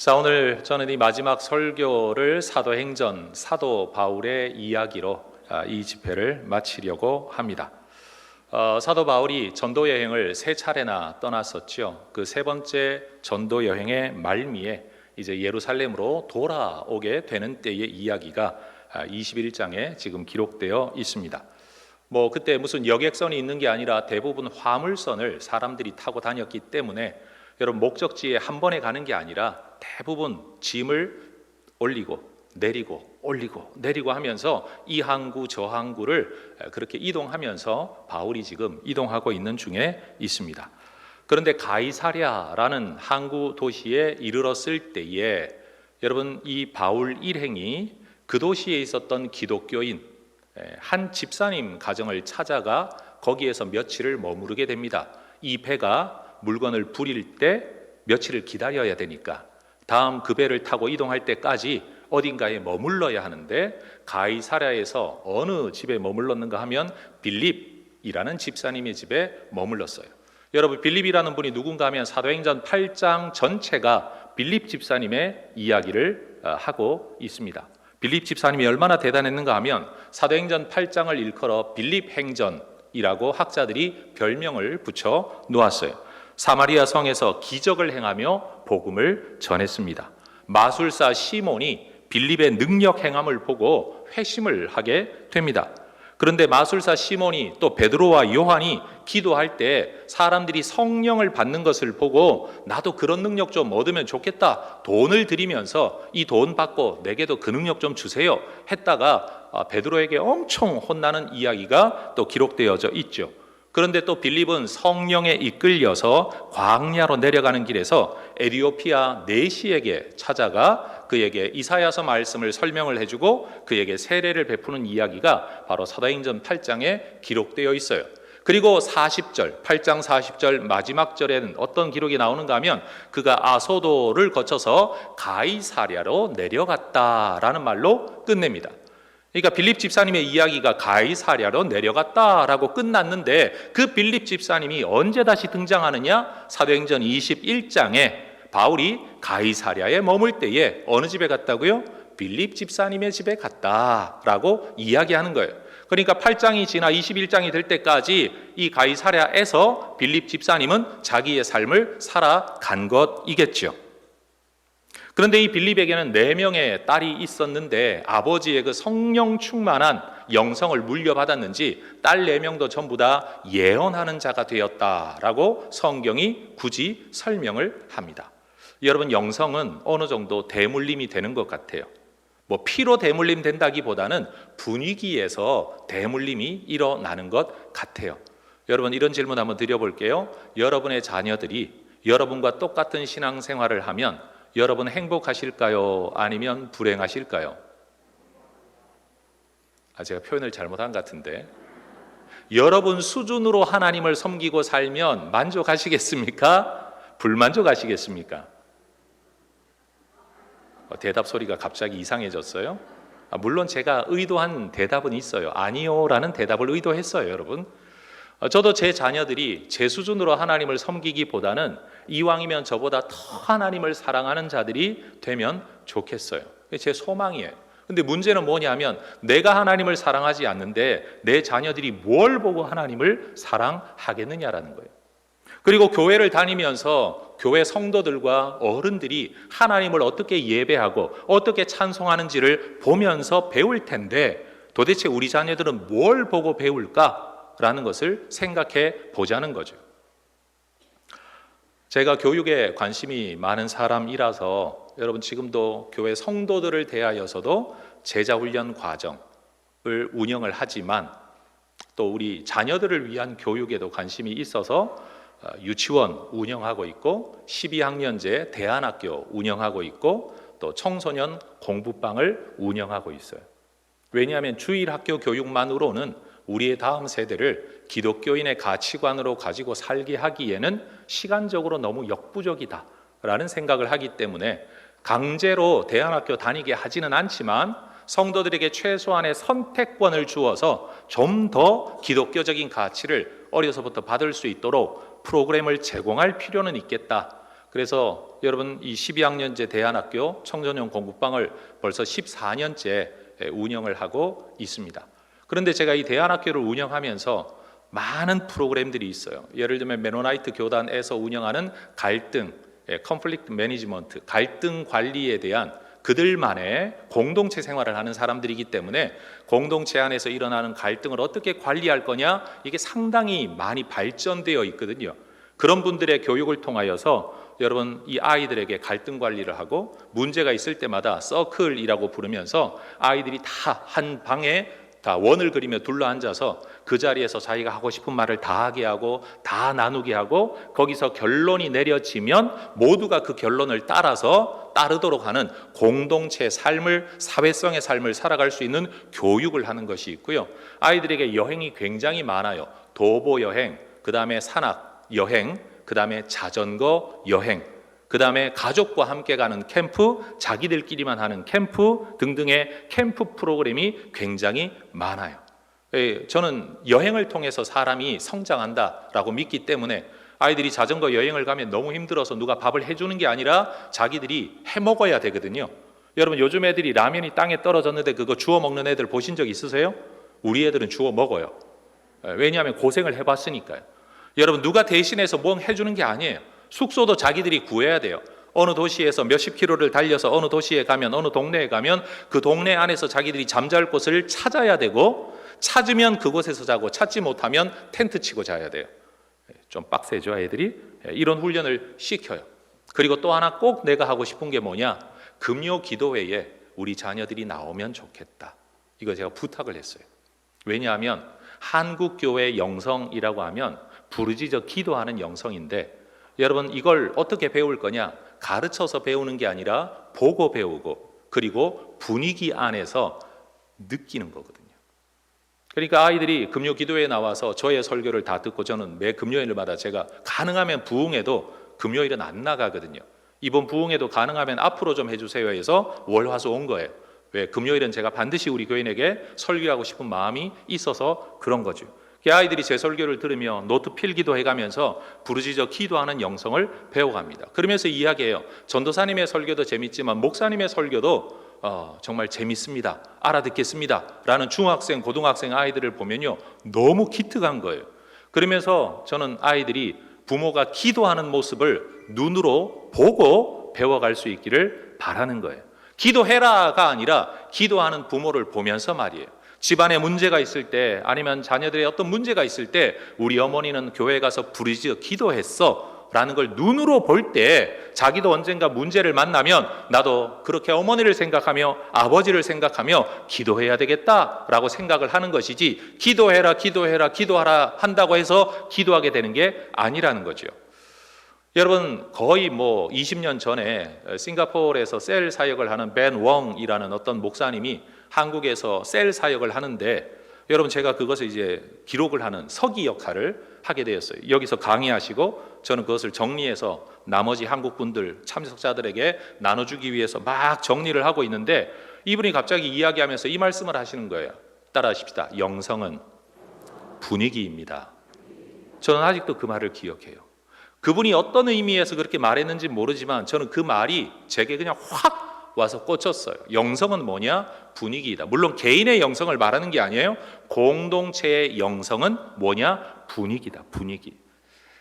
자, 오늘 저는 이 마지막 설교를 사도행전 사도 바울의 이야기로 이 집회를 마치려고 합니다. 사도 바울이 전도 여행을 세 차례나 떠났었죠. 그 세 번째 전도 여행의 말미에 이제 예루살렘으로 돌아오게 되는 때의 이야기가 21장에 지금 기록되어 있습니다. 그때 무슨 여객선이 있는 게 아니라 대부분 화물선을 사람들이 타고 다녔기 때문에 여러분, 목적지에 한 번에 가는 게 아니라 대부분 짐을 올리고 내리고 올리고 내리고 하면서 이 항구 저 항구를 그렇게 이동하면서 바울이 지금 이동하고 있는 중에 있습니다. 그런데 가이사랴라는 항구 도시에 이르렀을 때에 여러분, 이 바울 일행이 그 도시에 있었던 기독교인 한 집사님 가정을 찾아가 거기에서 며칠을 머무르게 됩니다. 이 배가 물건을 부릴 때 며칠을 기다려야 되니까 다음 그 배를 타고 이동할 때까지 어딘가에 머물러야 하는데, 가이사랴에서 어느 집에 머물렀는가 하면 빌립이라는 집사님의 집에 머물렀어요. 여러분, 빌립이라는 분이 누군가 하면 사도행전 8장 전체가 빌립 집사님의 이야기를 하고 있습니다. 빌립 집사님이 얼마나 대단했는가 하면 사도행전 8장을 일컬어 빌립행전이라고 학자들이 별명을 붙여 놓았어요. 사마리아 성에서 기적을 행하며 복음을 전했습니다. 마술사 시몬이 빌립의 능력 행함을 보고 회심을 하게 됩니다. 그런데 마술사 시몬이 또 베드로와 요한이 기도할 때 사람들이 성령을 받는 것을 보고 나도 그런 능력 좀 얻으면 좋겠다, 돈을 드리면서 이 돈 받고 내게도 그 능력 좀 주세요 했다가 베드로에게 엄청 혼나는 이야기가 또 기록되어져 있죠. 그런데 또 빌립은 성령에 이끌려서 광야로 내려가는 길에서 에티오피아 내시에게 찾아가 그에게 이사야서 말씀을 설명을 해주고 그에게 세례를 베푸는 이야기가 바로 사도행전 8장에 기록되어 있어요. 그리고 40절, 8장 40절 마지막 절에는 어떤 기록이 나오는가 하면 그가 아소도를 거쳐서 가이사랴로 내려갔다라는 말로 끝냅니다. 그러니까 빌립 집사님의 이야기가 가이사랴로 내려갔다라고 끝났는데, 그 빌립 집사님이 언제 다시 등장하느냐? 사도행전 21장에 바울이 가이사랴에 머물 때에 어느 집에 갔다고요? 빌립 집사님의 집에 갔다라고 이야기하는 거예요. 그러니까 8장이 지나 21장이 될 때까지 이 가이사랴에서 빌립 집사님은 자기의 삶을 살아간 것이겠죠. 그런데 이 빌립에게는 4명의 딸이 있었는데 아버지의 그 성령 충만한 영성을 물려받았는지 딸 4명도 전부 다 예언하는 자가 되었다라고 성경이 굳이 설명을 합니다. 여러분, 영성은 어느 정도 대물림이 되는 것 같아요. 피로 대물림 된다기보다는 분위기에서 대물림이 일어나는 것 같아요. 여러분, 이런 질문 한번 드려볼게요. 여러분의 자녀들이 여러분과 똑같은 신앙생활을 하면 여러분 행복하실까요? 아니면 불행하실까요? 제가 표현을 잘못한 것 같은데, 여러분 수준으로 하나님을 섬기고 살면 만족하시겠습니까? 불만족하시겠습니까? 대답 소리가 갑자기 이상해졌어요. 물론 제가 의도한 대답은 있어요. 아니요 라는 대답을 의도했어요. 여러분, 저도 제 자녀들이 제 수준으로 하나님을 섬기기보다는 이왕이면 저보다 더 하나님을 사랑하는 자들이 되면 좋겠어요. 제 소망이에요. 근데 문제는 뭐냐면 내가 하나님을 사랑하지 않는데 내 자녀들이 뭘 보고 하나님을 사랑하겠느냐라는 거예요. 그리고 교회를 다니면서 교회 성도들과 어른들이 하나님을 어떻게 예배하고 어떻게 찬송하는지를 보면서 배울 텐데 도대체 우리 자녀들은 뭘 보고 배울까라는 것을 생각해 보자는 거죠. 제가 교육에 관심이 많은 사람이라서 여러분, 지금도 교회 성도들을 대하여서도 제자훈련 과정을 운영을 하지만 또 우리 자녀들을 위한 교육에도 관심이 있어서 유치원 운영하고 있고 12학년제 대안학교 운영하고 있고 또 청소년 공부방을 운영하고 있어요. 왜냐하면 주일학교 교육만으로는 우리의 다음 세대를 기독교인의 가치관으로 가지고 살게 하기에는 시간적으로 너무 역부족이다라는 생각을 하기 때문에 강제로 대안학교 다니게 하지는 않지만 성도들에게 최소한의 선택권을 주어서 좀 더 기독교적인 가치를 어려서부터 받을 수 있도록 프로그램을 제공할 필요는 있겠다. 그래서 여러분 이 12학년제 대안학교 청소년 공부방을 벌써 14년째 운영을 하고 있습니다. 그런데 제가 이 대안학교를 운영하면서 많은 프로그램들이 있어요. 예를 들면 메노나이트 교단에서 운영하는 갈등, 컨플릭트 매니지먼트, 갈등 관리에 대한 그들만의 공동체 생활을 하는 사람들이기 때문에 공동체 안에서 일어나는 갈등을 어떻게 관리할 거냐, 이게 상당히 많이 발전되어 있거든요. 그런 분들의 교육을 통하여서 여러분 이 아이들에게 갈등 관리를 하고 문제가 있을 때마다 서클이라고 부르면서 아이들이 다 한 방에 다 원을 그리며 둘러앉아서 그 자리에서 자기가 하고 싶은 말을 다 하게 하고 다 나누게 하고 거기서 결론이 내려지면 모두가 그 결론을 따르도록 하는 공동체 삶을, 사회성의 삶을 살아갈 수 있는 교육을 하는 것이 있고요. 아이들에게 여행이 굉장히 많아요. 도보 여행, 그 다음에 산악 여행, 그 다음에 자전거 여행, 그 다음에 가족과 함께 가는 캠프, 자기들끼리만 하는 캠프 등등의 캠프 프로그램이 굉장히 많아요. 저는 여행을 통해서 사람이 성장한다라고 믿기 때문에 아이들이 자전거 여행을 가면 너무 힘들어서 누가 밥을 해주는 게 아니라 자기들이 해먹어야 되거든요. 여러분 요즘 애들이 라면이 땅에 떨어졌는데 그거 주워 먹는 애들 보신 적 있으세요? 우리 애들은 주워 먹어요. 왜냐하면 고생을 해봤으니까요. 여러분 누가 대신해서 뭐 해주는 게 아니에요. 숙소도 자기들이 구해야 돼요. 어느 도시에서 몇십 킬로를 달려서 어느 도시에 가면, 어느 동네에 가면 그 동네 안에서 자기들이 잠잘 곳을 찾아야 되고, 찾으면 그곳에서 자고, 찾지 못하면 텐트 치고 자야 돼요. 좀 빡세죠, 애들이? 이런 훈련을 시켜요. 그리고 또 하나 꼭 내가 하고 싶은 게 뭐냐, 금요 기도회에 우리 자녀들이 나오면 좋겠다. 이거 제가 부탁을 했어요. 왜냐하면 한국교회 영성이라고 하면 부르짖어 기도하는 영성인데, 여러분 이걸 어떻게 배울 거냐? 가르쳐서 배우는 게 아니라 보고 배우고, 그리고 분위기 안에서 느끼는 거거든요. 그러니까 아이들이 금요 기도회에 나와서 저의 설교를 다 듣고, 저는 매 금요일마다 제가 가능하면 부흥회도 금요일은 안 나가거든요. 이번 부흥회도 가능하면 앞으로 좀 해주세요 해서 월화수 온 거예요. 왜? 금요일은 제가 반드시 우리 교인에게 설교하고 싶은 마음이 있어서 그런 거죠. 아이들이 제 설교를 들으며 노트 필기도 해가면서 부르짖어 기도하는 영성을 배워갑니다. 그러면서 이야기해요. 전도사님의 설교도 재밌지만 목사님의 설교도 정말 재밌습니다, 알아듣겠습니다 라는 중학생, 고등학생 아이들을 보면요 너무 기특한 거예요. 그러면서 저는 아이들이 부모가 기도하는 모습을 눈으로 보고 배워갈 수 있기를 바라는 거예요. 기도해라가 아니라 기도하는 부모를 보면서 말이에요. 집안에 문제가 있을 때, 아니면 자녀들의 어떤 문제가 있을 때 우리 어머니는 교회 가서 부르짖어 기도했어 라는 걸 눈으로 볼 때 자기도 언젠가 문제를 만나면 나도 그렇게 어머니를 생각하며 아버지를 생각하며 기도해야 되겠다라고 생각을 하는 것이지, 기도해라 기도해라 기도하라 한다고 해서 기도하게 되는 게 아니라는 거죠. 여러분 거의 20년 전에 싱가포르에서 셀 사역을 하는 벤 웡이라는 어떤 목사님이 한국에서 셀 사역을 하는데, 여러분 제가 그것을 이제 기록을 하는 서기 역할을 하게 되었어요. 여기서 강의하시고 저는 그것을 정리해서 나머지 한국 분들 참석자들에게 나눠주기 위해서 막 정리를 하고 있는데, 이분이 갑자기 이야기하면서 이 말씀을 하시는 거예요. 따라하십시다. 영성은 분위기입니다. 저는 아직도 그 말을 기억해요. 그분이 어떤 의미에서 그렇게 말했는지 모르지만 저는 그 말이 제게 그냥 확 와서 꽂혔어요. 영성은 뭐냐? 분위기이다. 물론 개인의 영성을 말하는 게 아니에요. 공동체의 영성은 뭐냐? 분위기다. 분위기.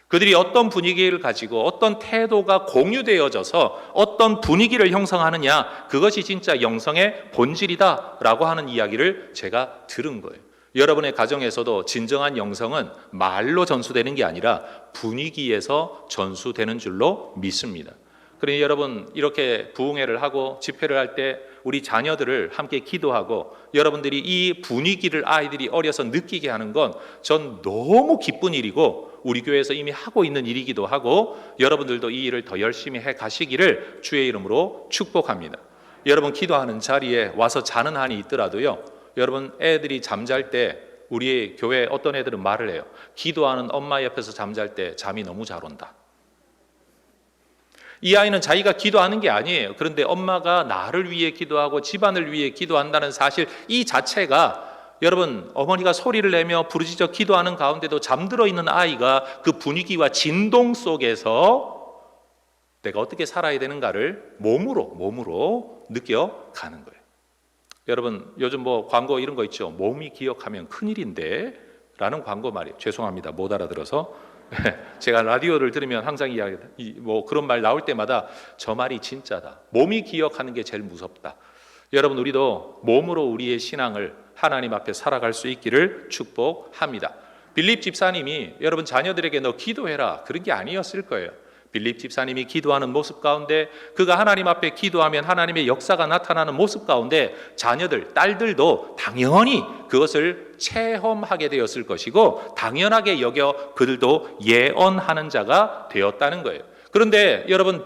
그들이 어떤 분위기를 가지고 어떤 태도가 공유되어져서 어떤 분위기를 형성하느냐, 그것이 진짜 영성의 본질이다라고 하는 이야기를 제가 들은 거예요. 여러분의 가정에서도 진정한 영성은 말로 전수되는 게 아니라 분위기에서 전수되는 줄로 믿습니다. 그러니 여러분 이렇게 부흥회를 하고 집회를 할 때 우리 자녀들을 함께 기도하고 여러분들이 이 분위기를 아이들이 어려서 느끼게 하는 건 전 너무 기쁜 일이고, 우리 교회에서 이미 하고 있는 일이기도 하고, 여러분들도 이 일을 더 열심히 해 가시기를 주의 이름으로 축복합니다. 여러분 기도하는 자리에 와서 자는 한이 있더라도요, 여러분 애들이 잠잘 때 우리 교회 어떤 애들은 말을 해요. 기도하는 엄마 옆에서 잠잘 때 잠이 너무 잘 온다. 이 아이는 자기가 기도하는 게 아니에요. 그런데 엄마가 나를 위해 기도하고 집안을 위해 기도한다는 사실 이 자체가, 여러분 어머니가 소리를 내며 부르짖어 기도하는 가운데도 잠들어 있는 아이가 그 분위기와 진동 속에서 내가 어떻게 살아야 되는가를 몸으로 느껴가는 거예요. 여러분 요즘 뭐 광고 이런 거 있죠. 몸이 기억하면 큰일인데 라는 광고 말이에요. 죄송합니다. 못 알아들어서. 제가 라디오를 들으면 항상 뭐 그런 말 나올 때마다 저 말이 진짜다. 몸이 기억하는 게 제일 무섭다. 여러분 우리도 몸으로 우리의 신앙을 하나님 앞에 살아갈 수 있기를 축복합니다. 빌립 집사님이 여러분 자녀들에게 너 기도해라 그런 게 아니었을 거예요. 빌립 집사님이 기도하는 모습 가운데 그가 하나님 앞에 기도하면 하나님의 역사가 나타나는 모습 가운데 자녀들, 딸들도 당연히 그것을 체험하게 되었을 것이고 당연하게 여겨 그들도 예언하는 자가 되었다는 거예요. 그런데 여러분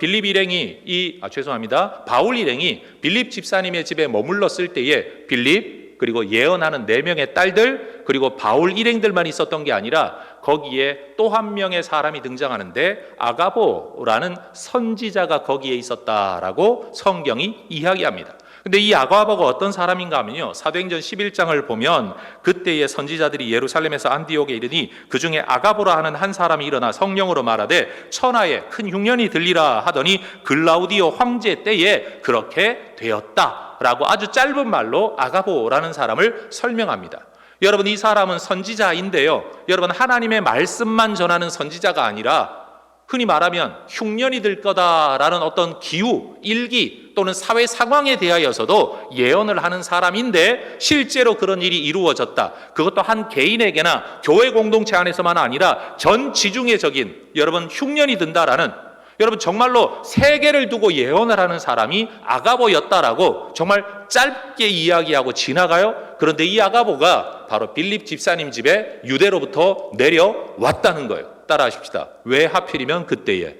바울 일행이 빌립 집사님의 집에 머물렀을 때에 빌립 그리고 예언하는 4명의 딸들 그리고 바울 일행들만 있었던 게 아니라 거기에 또 한 명의 사람이 등장하는데 아가보라는 선지자가 거기에 있었다라고 성경이 이야기합니다. 근데 이 아가보가 어떤 사람인가 하면요, 사도행전 11장을 보면 그때의 선지자들이 예루살렘에서 안디옥에 이르니 그 중에 아가보라 하는 한 사람이 일어나 성령으로 말하되 천하에 큰 흉년이 들리라 하더니 글라우디오 황제 때에 그렇게 되었다라고 아주 짧은 말로 아가보라는 사람을 설명합니다. 여러분 이 사람은 선지자인데요, 여러분 하나님의 말씀만 전하는 선지자가 아니라 흔히 말하면 흉년이 들 거다라는 어떤 기후, 일기 또는 사회 상황에 대하여서도 예언을 하는 사람인데 실제로 그런 일이 이루어졌다. 그것도 한 개인에게나 교회 공동체 안에서만 아니라 전 지중해적인 여러분 흉년이 든다라는, 여러분 정말로 세계를 두고 예언을 하는 사람이 아가보였다라고 정말 짧게 이야기하고 지나가요. 그런데 이 아가보가 바로 빌립 집사님 집에 유대로부터 내려왔다는 거예요. 따라하십시다. 왜 하필이면 그때에?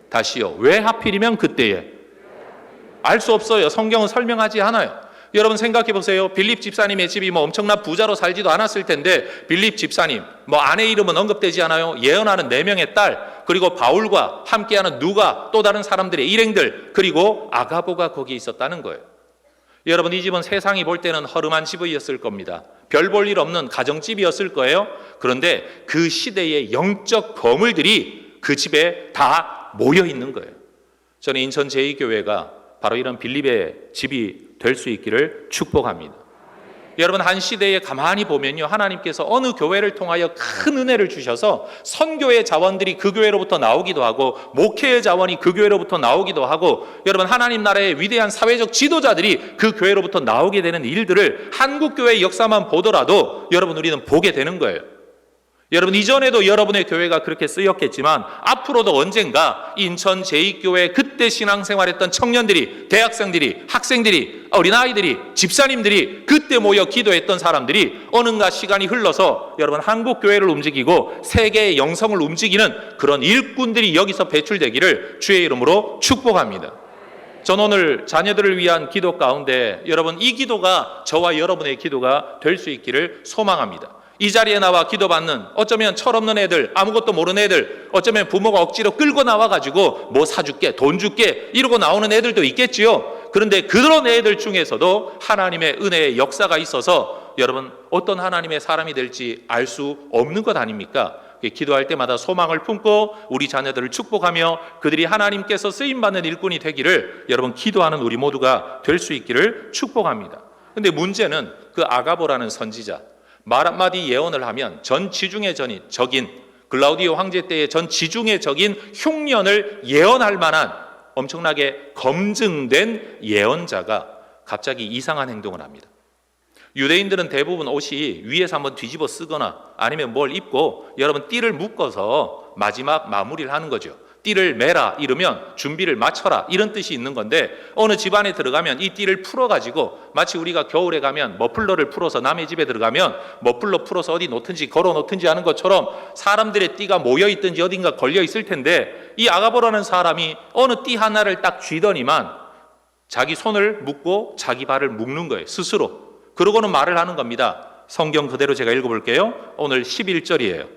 다시요. 왜 하필이면 그때에? 알 수 없어요. 성경은 설명하지 않아요. 여러분 생각해 보세요. 빌립 집사님의 집이 뭐 엄청난 부자로 살지도 않았을 텐데 빌립 집사님, 뭐 아내 이름은 언급되지 않아요. 예언하는 4명의 딸, 그리고 바울과 함께하는 누가, 또 다른 사람들의 일행들, 그리고 아가보가 거기에 있었다는 거예요. 여러분 이 집은 세상이 볼 때는 허름한 집이었을 겁니다. 별 볼 일 없는 가정집이었을 거예요. 그런데 그 시대의 영적 거물들이 그 집에 다 모여 있는 거예요. 저는 인천 제2교회가 바로 이런 빌립의 집이 될 수 있기를 축복합니다. 여러분 한 시대에 가만히 보면요, 하나님께서 어느 교회를 통하여 큰 은혜를 주셔서 선교의 자원들이 그 교회로부터 나오기도 하고 목회의 자원이 그 교회로부터 나오기도 하고 여러분 하나님 나라의 위대한 사회적 지도자들이 그 교회로부터 나오게 되는 일들을 한국교회의 역사만 보더라도 여러분 우리는 보게 되는 거예요. 여러분 이전에도 여러분의 교회가 그렇게 쓰였겠지만 앞으로도 언젠가 인천 제2교회 그때 신앙생활했던 청년들이, 대학생들이, 학생들이, 어린아이들이, 집사님들이 그때 모여 기도했던 사람들이 어느가 시간이 흘러서 여러분 한국교회를 움직이고 세계의 영성을 움직이는 그런 일꾼들이 여기서 배출되기를 주의 이름으로 축복합니다. 전 오늘 자녀들을 위한 기도 가운데 여러분 이 기도가 저와 여러분의 기도가 될 수 있기를 소망합니다. 이 자리에 나와 기도받는 어쩌면 철없는 애들, 아무것도 모르는 애들, 어쩌면 부모가 억지로 끌고 나와가지고 뭐 사줄게, 돈 줄게 이러고 나오는 애들도 있겠지요. 그런데 그런 애들 중에서도 하나님의 은혜의 역사가 있어서 여러분 어떤 하나님의 사람이 될지 알 수 없는 것 아닙니까? 기도할 때마다 소망을 품고 우리 자녀들을 축복하며 그들이 하나님께서 쓰임받는 일꾼이 되기를 여러분 기도하는 우리 모두가 될 수 있기를 축복합니다. 그런데 문제는 그 아가보라는 선지자, 말 한마디 예언을 하면 전 지중해 적인 글라우디오 황제 때의 전 지중해 적인 흉년을 예언할 만한 엄청나게 검증된 예언자가 갑자기 이상한 행동을 합니다. 유대인들은 대부분 옷이 위에서 한번 뒤집어 쓰거나 아니면 뭘 입고 여러분 띠를 묶어서 마지막 마무리를 하는 거죠. 띠를 매라 이러면 준비를 마쳐라 이런 뜻이 있는 건데 어느 집안에 들어가면 이 띠를 풀어가지고 마치 우리가 겨울에 가면 머플러를 풀어서 남의 집에 들어가면 머플러 풀어서 어디 놓든지 걸어 놓든지 하는 것처럼 사람들의 띠가 모여있든지 어딘가 걸려있을 텐데 이 아가보라는 사람이 어느 띠 하나를 딱 쥐더니만 자기 손을 묶고 자기 발을 묶는 거예요. 스스로. 그러고는 말을 하는 겁니다. 성경 그대로 제가 읽어볼게요. 오늘 11절이에요.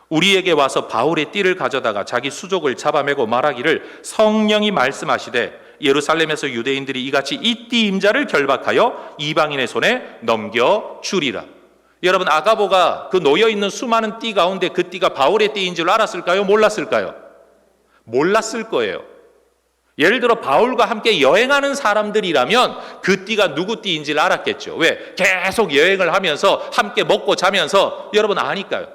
우리에게 와서 바울의 띠를 가져다가 자기 수족을 잡아매고 말하기를 성령이 말씀하시되 예루살렘에서 유대인들이 이같이 이 띠 임자를 결박하여 이방인의 손에 넘겨주리라. 여러분 아가보가 그 놓여있는 수많은 띠 가운데 그 띠가 바울의 띠인 줄 알았을까요? 몰랐을까요? 몰랐을 거예요. 예를 들어 바울과 함께 여행하는 사람들이라면 그 띠가 누구 띠인지를 알았겠죠. 왜? 계속 여행을 하면서 함께 먹고 자면서 여러분 아니까요.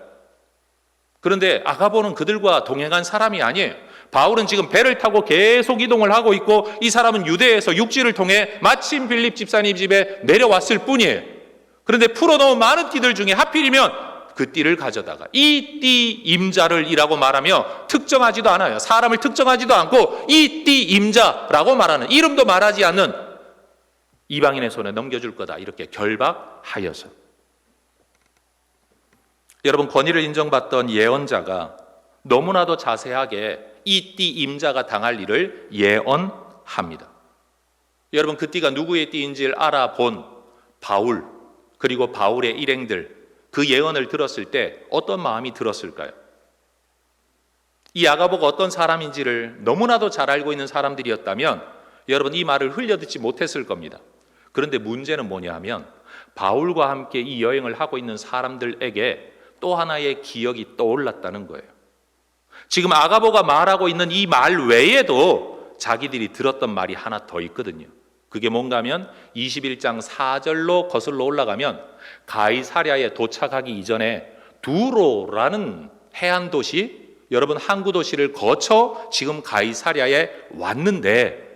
그런데 아가보는 그들과 동행한 사람이 아니에요. 바울은 지금 배를 타고 계속 이동을 하고 있고 이 사람은 유대에서 육지를 통해 마침 빌립 집사님 집에 내려왔을 뿐이에요. 그런데 풀어놓은 많은 띠들 중에 하필이면 그 띠를 가져다가 이 띠 임자를이라고 말하며 특정하지도 않아요. 사람을 특정하지도 않고 이 띠 임자라고 말하는, 이름도 말하지 않는 이방인의 손에 넘겨줄 거다 이렇게 결박하여서. 여러분, 권위를 인정받던 예언자가 너무나도 자세하게 이 띠 임자가 당할 일을 예언합니다. 여러분, 그 띠가 누구의 띠인지를 알아본 바울, 그리고 바울의 일행들, 그 예언을 들었을 때 어떤 마음이 들었을까요? 이 아가보가 어떤 사람인지를 너무나도 잘 알고 있는 사람들이었다면 여러분 이 말을 흘려듣지 못했을 겁니다. 그런데 문제는 뭐냐 하면 바울과 함께 이 여행을 하고 있는 사람들에게 또 하나의 기억이 떠올랐다는 거예요. 지금 아가보가 말하고 있는 이 말 외에도 자기들이 들었던 말이 하나 더 있거든요. 그게 뭔가 하면 21장 4절로 거슬러 올라가면 가이사랴에 도착하기 이전에 두로라는 해안 도시, 여러분 항구 도시를 거쳐 지금 가이사랴에 왔는데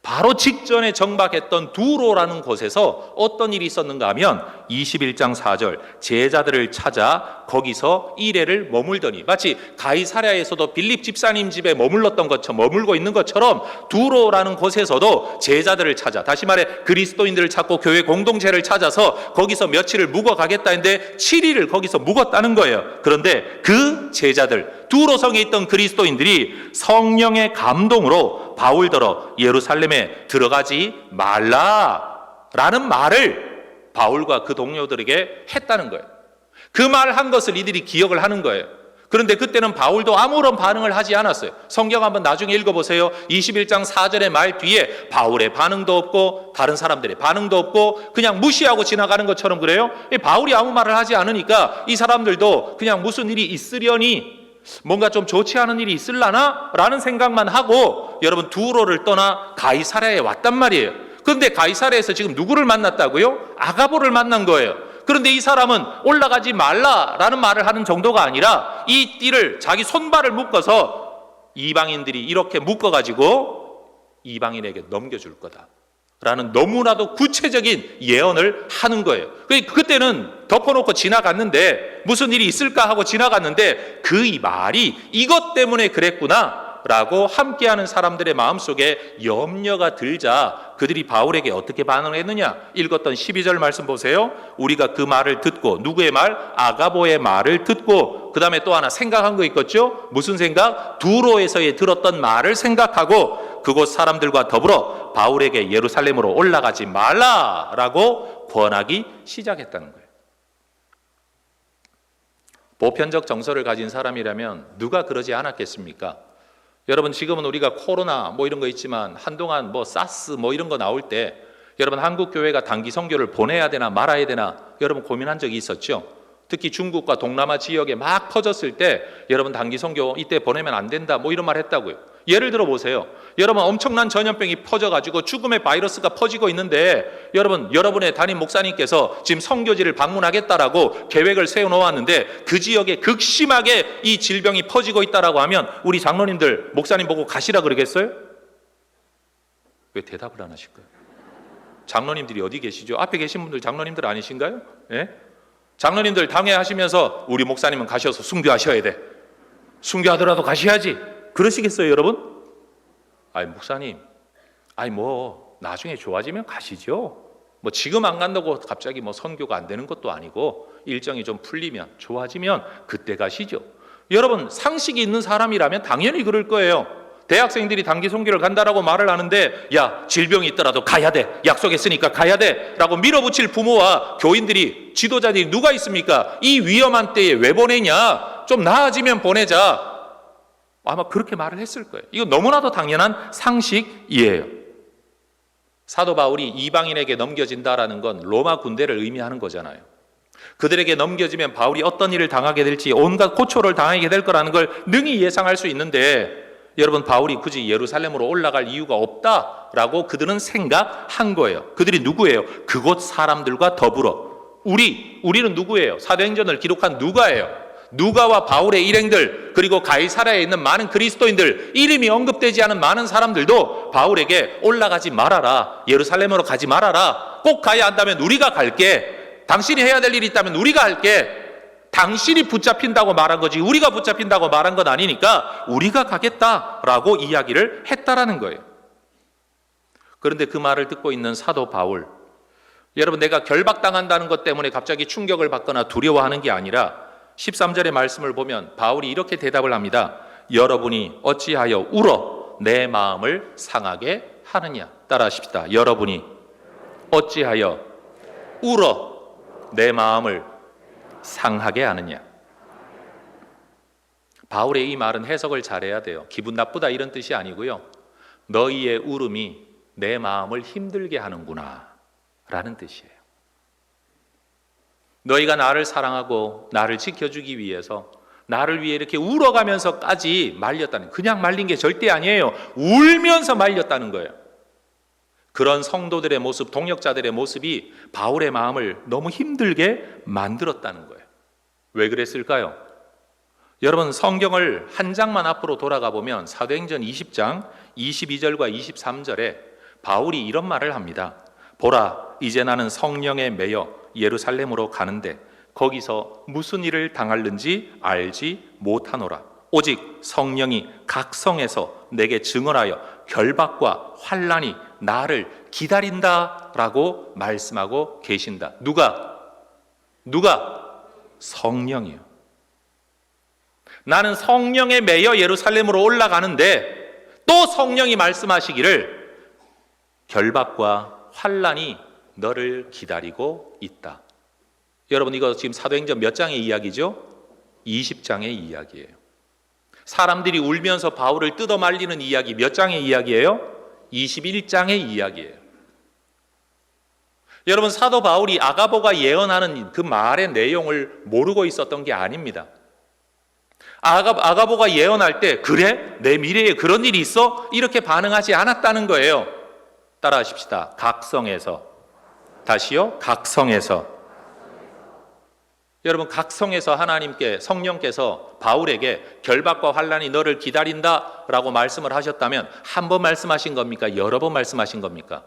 바로 직전에 정박했던 두로라는 곳에서 어떤 일이 있었는가 하면 21장 4절 제자들을 찾아 거기서 이래를 머물더니, 마치 가이사랴에서도 빌립 집사님 집에 머물렀던 것처럼 머물고 있는 것처럼 두로라는 곳에서도 제자들을 찾아, 다시 말해 그리스도인들을 찾고 교회 공동체를 찾아서 거기서 며칠을 묵어 가겠다 했는데 7일을 거기서 묵었다는 거예요. 그런데 그 제자들, 두로성에 있던 그리스도인들이 성령의 감동으로 바울더러 예루살렘에 들어가지 말라라는 말을 바울과 그 동료들에게 했다는 거예요. 그 말을 한 것을 이들이 기억을 하는 거예요. 그런데 그때는 바울도 아무런 반응을 하지 않았어요. 성경 한번 나중에 읽어보세요. 21장 4절의 말 뒤에 바울의 반응도 없고 다른 사람들의 반응도 없고 그냥 무시하고 지나가는 것처럼 그래요. 바울이 아무 말을 하지 않으니까 이 사람들도 그냥 무슨 일이 있으려니, 뭔가 좀 좋지 않은 일이 있을라나? 라는 생각만 하고 여러분 두로를 떠나 가이사랴에 왔단 말이에요. 그런데 가이사랴에서 지금 누구를 만났다고요? 아가보를 만난 거예요. 그런데 이 사람은 올라가지 말라라는 말을 하는 정도가 아니라 이 띠를 자기 손발을 묶어서 이방인들이 이렇게 묶어가지고 이방인에게 넘겨줄 거다 라는 너무나도 구체적인 예언을 하는 거예요. 그때는 덮어놓고 지나갔는데 무슨 일이 있을까 하고 지나갔는데 그 말이 이것 때문에 그랬구나 라고 함께하는 사람들의 마음속에 염려가 들자 그들이 바울에게 어떻게 반응을 했느냐. 읽었던 12절 말씀 보세요. 우리가 그 말을 듣고, 누구의 말? 아가보의 말을 듣고, 그 다음에 또 하나 생각한 거 있겠죠? 무슨 생각? 두로에서의 들었던 말을 생각하고 그곳 사람들과 더불어 바울에게 예루살렘으로 올라가지 말라라고 권하기 시작했다는 거예요. 보편적 정서를 가진 사람이라면 누가 그러지 않았겠습니까? 여러분, 지금은 우리가 코로나 뭐 이런 거 있지만 한동안 뭐 사스 뭐 이런 거 나올 때 여러분 한국 교회가 단기 선교를 보내야 되나 말아야 되나 여러분 고민한 적이 있었죠. 특히 중국과 동남아 지역에 막 퍼졌을 때 여러분 단기 선교 이때 보내면 안 된다 뭐 이런 말 했다고요. 예를 들어 보세요. 여러분 엄청난 전염병이 퍼져가지고 죽음의 바이러스가 퍼지고 있는데 여러분의 담임 목사님께서 지금 선교지를 방문하겠다라고 계획을 세워놓았는데 그 지역에 극심하게 이 질병이 퍼지고 있다라고 하면 우리 장로님들 목사님 보고 가시라 그러겠어요? 왜 대답을 안 하실까요? 장로님들이 어디 계시죠? 앞에 계신 분들 장로님들 아니신가요? 예? 장로님들 당회하시면서 우리 목사님은 가셔서 순교하셔야 돼. 순교하더라도 가셔야지. 그러시겠어요, 여러분? 아니, 목사님, 뭐 나중에 좋아지면 가시죠. 뭐 지금 안 간다고 갑자기 뭐 선교가 안 되는 것도 아니고 일정이 좀 풀리면 좋아지면 그때 가시죠. 여러분, 상식이 있는 사람이라면 당연히 그럴 거예요. 대학생들이 단기 선교를 간다라고 말을 하는데 야, 질병이 있더라도 가야 돼. 약속했으니까 가야 돼. 라고 밀어붙일 부모와 교인들이, 지도자들이 누가 있습니까? 이 위험한 때에 왜 보내냐? 좀 나아지면 보내자. 아마 그렇게 말을 했을 거예요. 이거 너무나도 당연한 상식이에요. 사도 바울이 이방인에게 넘겨진다라는 건 로마 군대를 의미하는 거잖아요. 그들에게 넘겨지면 바울이 어떤 일을 당하게 될지, 온갖 고초를 당하게 될 거라는 걸 능히 예상할 수 있는데 여러분 바울이 굳이 예루살렘으로 올라갈 이유가 없다라고 그들은 생각한 거예요. 그들이 누구예요? 그곳 사람들과 더불어 우리는 누구예요? 사도행전을 기록한 누가예요. 누가와 바울의 일행들, 그리고 가이사랴에 있는 많은 그리스도인들, 이름이 언급되지 않은 많은 사람들도 바울에게 올라가지 말아라, 예루살렘으로 가지 말아라, 꼭 가야 한다면 우리가 갈게, 당신이 해야 될 일이 있다면 우리가 할게, 당신이 붙잡힌다고 말한 거지 우리가 붙잡힌다고 말한 건 아니니까 우리가 가겠다라고 이야기를 했다라는 거예요. 그런데 그 말을 듣고 있는 사도 바울, 여러분 내가 결박당한다는 것 때문에 갑자기 충격을 받거나 두려워하는 게 아니라 13절의 말씀을 보면 바울이 이렇게 대답을 합니다. 여러분이 어찌하여 울어 내 마음을 상하게 하느냐. 따라하십시다. 여러분이 어찌하여 울어 내 마음을 상하게 하느냐. 바울의 이 말은 해석을 잘해야 돼요. 기분 나쁘다 이런 뜻이 아니고요. 너희의 울음이 내 마음을 힘들게 하는구나 라는 뜻이에요. 너희가 나를 사랑하고 나를 지켜주기 위해서 나를 위해 이렇게 울어가면서까지 말렸다는, 그냥 말린 게 절대 아니에요. 울면서 말렸다는 거예요. 그런 성도들의 모습, 동역자들의 모습이 바울의 마음을 너무 힘들게 만들었다는 거예요. 왜 그랬을까요? 여러분 성경을 한 장만 앞으로 돌아가 보면 사도행전 20장 22절과 23절에 바울이 이런 말을 합니다. 보라, 이제 나는 성령에 매여 예루살렘으로 가는데 거기서 무슨 일을 당할는지 알지 못하노라. 오직 성령이 각 성에서 내게 증언하여 결박과 환난이 나를 기다린다라고 말씀하고 계신다. 누가? 성령이요. 나는 성령에 매여 예루살렘으로 올라가는데 또 성령이 말씀하시기를 결박과 환난이 너를 기다리고 있다. 여러분 이거 지금 사도행전 몇 장의 이야기죠? 20장의 이야기예요. 사람들이 울면서 바울을 뜯어 말리는 이야기 몇 장의 이야기예요? 21장의 이야기예요. 여러분 사도 바울이 아가보가 예언하는 그 말의 내용을 모르고 있었던 게 아닙니다. 아가보가 예언할 때 그래? 내 미래에 그런 일이 있어? 이렇게 반응하지 않았다는 거예요. 따라하십시다. 각성에서. 다시요. 각성에서. 여러분 각성에서 하나님께 성령께서 바울에게 결박과 환난이 너를 기다린다라고 말씀을 하셨다면 한 번 말씀하신 겁니까? 여러 번 말씀하신 겁니까?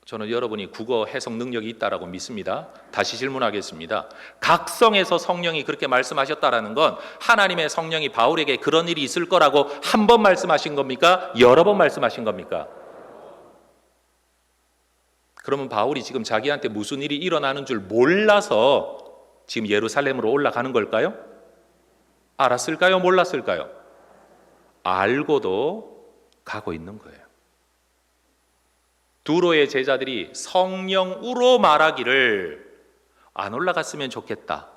저는 여러분이 국어 해석 능력이 있다라고 믿습니다. 다시 질문하겠습니다. 각성에서 성령이 그렇게 말씀하셨다라는 건 하나님의 성령이 바울에게 그런 일이 있을 거라고 한 번 말씀하신 겁니까? 여러 번 말씀하신 겁니까? 그러면 바울이 지금 자기한테 무슨 일이 일어나는 줄 몰라서 지금 예루살렘으로 올라가는 걸까요? 알았을까요? 몰랐을까요? 알고도 가고 있는 거예요. 두로의 제자들이 성령으로 말하기를 안 올라갔으면 좋겠다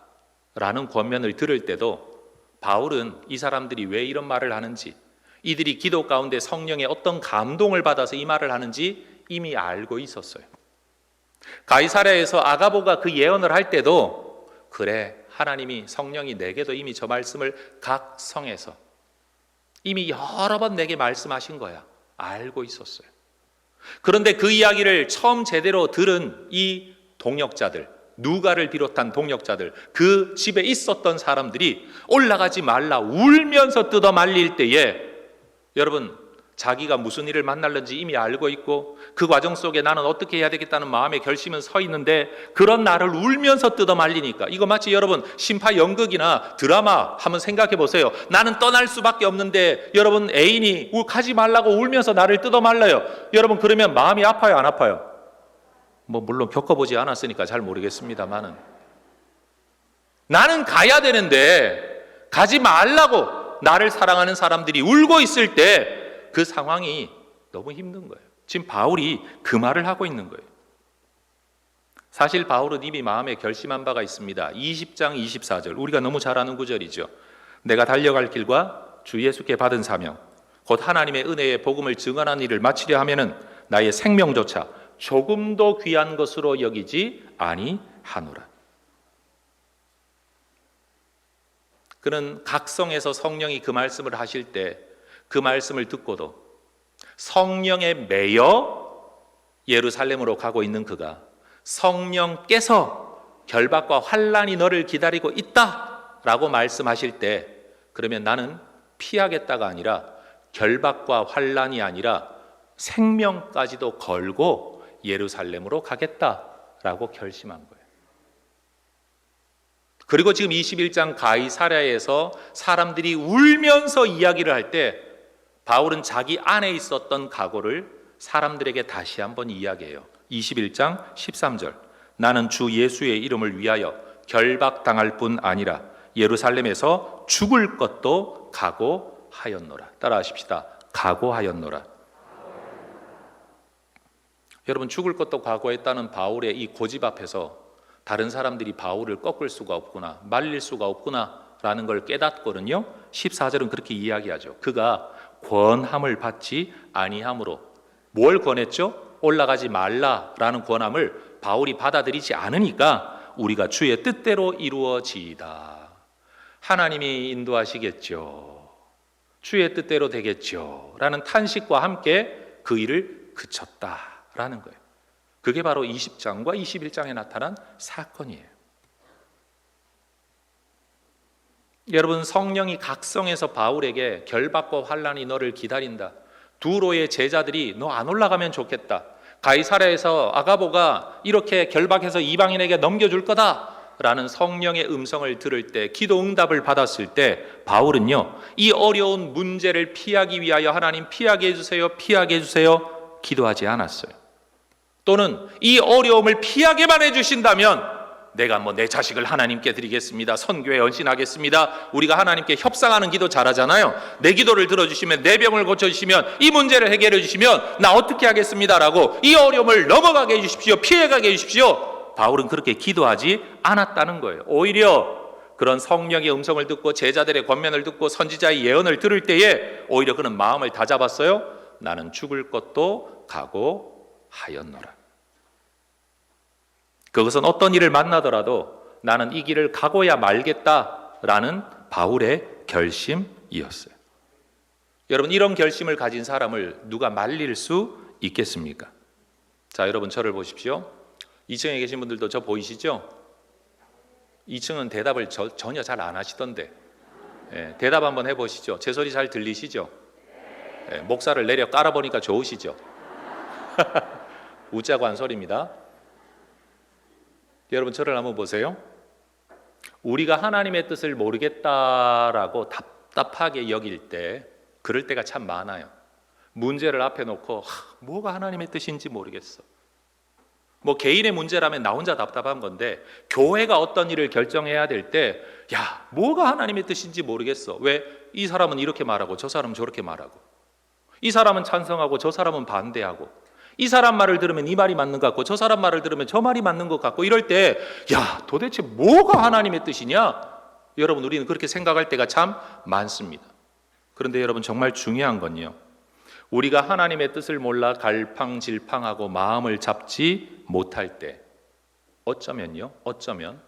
라는 권면을 들을 때도 바울은 이 사람들이 왜 이런 말을 하는지, 이들이 기도 가운데 성령의 어떤 감동을 받아서 이 말을 하는지 이미 알고 있었어요. 가이사랴에서 아가보가 그 예언을 할 때도 그래, 하나님이 성령이 내게도 이미 저 말씀을 각 성에서 이미 여러 번 내게 말씀하신 거야. 알고 있었어요. 그런데 그 이야기를 처음 제대로 들은 이 동역자들, 누가를 비롯한 동역자들, 그 집에 있었던 사람들이 올라가지 말라 울면서 뜯어 말릴 때에 여러분 자기가 무슨 일을 만날는지 이미 알고 있고 그 과정 속에 나는 어떻게 해야 되겠다는 마음의 결심은 서 있는데 그런 나를 울면서 뜯어 말리니까 이거 마치 여러분 심파 연극이나 드라마 한번 생각해 보세요. 나는 떠날 수밖에 없는데 여러분 애인이 가지 말라고 울면서 나를 뜯어 말려요. 여러분 그러면 마음이 아파요, 안 아파요? 뭐 물론 겪어보지 않았으니까 잘 모르겠습니다만은 나는 가야 되는데 가지 말라고 나를 사랑하는 사람들이 울고 있을 때 그 상황이 너무 힘든 거예요. 지금 바울이 그 말을 하고 있는 거예요. 사실 바울은 이미 마음에 결심한 바가 있습니다. 20장 24절 우리가 너무 잘 아는 구절이죠. 내가 달려갈 길과 주 예수께 받은 사명 곧 하나님의 은혜의 복음을 증언한 일을 마치려 하면은 나의 생명조차 조금도 귀한 것으로 여기지 아니하노라. 그는 각성에서 성령이 그 말씀을 하실 때 그 말씀을 듣고도 성령에 매여 예루살렘으로 가고 있는 그가 성령께서 결박과 환난이 너를 기다리고 있다라고 말씀하실 때, 그러면 나는 피하겠다가 아니라 결박과 환난이 아니라 생명까지도 걸고 예루살렘으로 가겠다라고 결심한 거예요. 그리고 지금 21장 가이사랴에서 사람들이 울면서 이야기를 할 때 바울은 자기 안에 있었던 각오를 사람들에게 다시 한번 이야기해요. 21장 13절, 나는 주 예수의 이름을 위하여 결박당할 뿐 아니라 예루살렘에서 죽을 것도 각오하였노라. 따라하십시다. 각오하였노라. 여러분, 죽을 것도 각오했다는 바울의 이 고집 앞에서 다른 사람들이 바울을 꺾을 수가 없구나, 말릴 수가 없구나 라는 걸 깨닫거든요. 14절은 그렇게 이야기하죠. 그가 권함을 받지 아니함으로. 뭘 권했죠? 올라가지 말라라는 권함을 바울이 받아들이지 않으니까 우리가 주의 뜻대로 이루어지이다. 하나님이 인도하시겠죠, 주의 뜻대로 되겠죠 라는 탄식과 함께 그 일을 그쳤다라는 거예요. 그게 바로 20장과 21장에 나타난 사건이에요. 여러분, 성령이 각성해서 바울에게 결박과 환난이 너를 기다린다, 두로의 제자들이 너 안 올라가면 좋겠다, 가이사랴에서 아가보가 이렇게 결박해서 이방인에게 넘겨줄 거다 라는 성령의 음성을 들을 때, 기도 응답을 받았을 때 바울은요, 이 어려운 문제를 피하기 위하여 하나님 피하게 해주세요, 피하게 해주세요 기도하지 않았어요. 또는 이 어려움을 피하게만 해주신다면 내가 내 자식을 하나님께 드리겠습니다, 선교에 헌신하겠습니다. 우리가 하나님께 협상하는 기도 잘하잖아요. 내 기도를 들어주시면, 내 병을 고쳐주시면, 이 문제를 해결해 주시면 나 어떻게 하겠습니다 라고 이 어려움을 넘어가게 해주십시오, 피해가게 해주십시오. 바울은 그렇게 기도하지 않았다는 거예요. 오히려 그런 성령의 음성을 듣고 제자들의 권면을 듣고 선지자의 예언을 들을 때에 오히려 그는 마음을 다잡았어요. 나는 죽을 것도 각오하였노라. 그것은 어떤 일을 만나더라도 나는 이 길을 가고야 말겠다라는 바울의 결심이었어요. 여러분, 이런 결심을 가진 사람을 누가 말릴 수 있겠습니까? 자, 여러분 저를 보십시오. 2층에 계신 분들도 저 보이시죠? 2층은 대답을 전혀 잘 안 하시던데, 대답 한번 해보시죠. 제 소리 잘 들리시죠? 목살을 내려 깔아보니까 좋으시죠? 웃자고 한 소리입니다. 여러분, 저를 한번 보세요. 우리가 하나님의 뜻을 모르겠다라고 답답하게 여길 때, 그럴 때가 참 많아요. 문제를 앞에 놓고 뭐가 하나님의 뜻인지 모르겠어. 개인의 문제라면 나 혼자 답답한 건데, 교회가 어떤 일을 결정해야 될 때, 야, 뭐가 하나님의 뜻인지 모르겠어. 왜? 이 사람은 이렇게 말하고 저 사람은 저렇게 말하고, 이 사람은 찬성하고 저 사람은 반대하고, 이 사람 말을 들으면 이 말이 맞는 것 같고 저 사람 말을 들으면 저 말이 맞는 것 같고, 이럴 때 야, 도대체 뭐가 하나님의 뜻이냐? 여러분, 우리는 그렇게 생각할 때가 참 많습니다. 그런데 여러분, 정말 중요한 건요, 우리가 하나님의 뜻을 몰라 갈팡질팡하고 마음을 잡지 못할 때, 어쩌면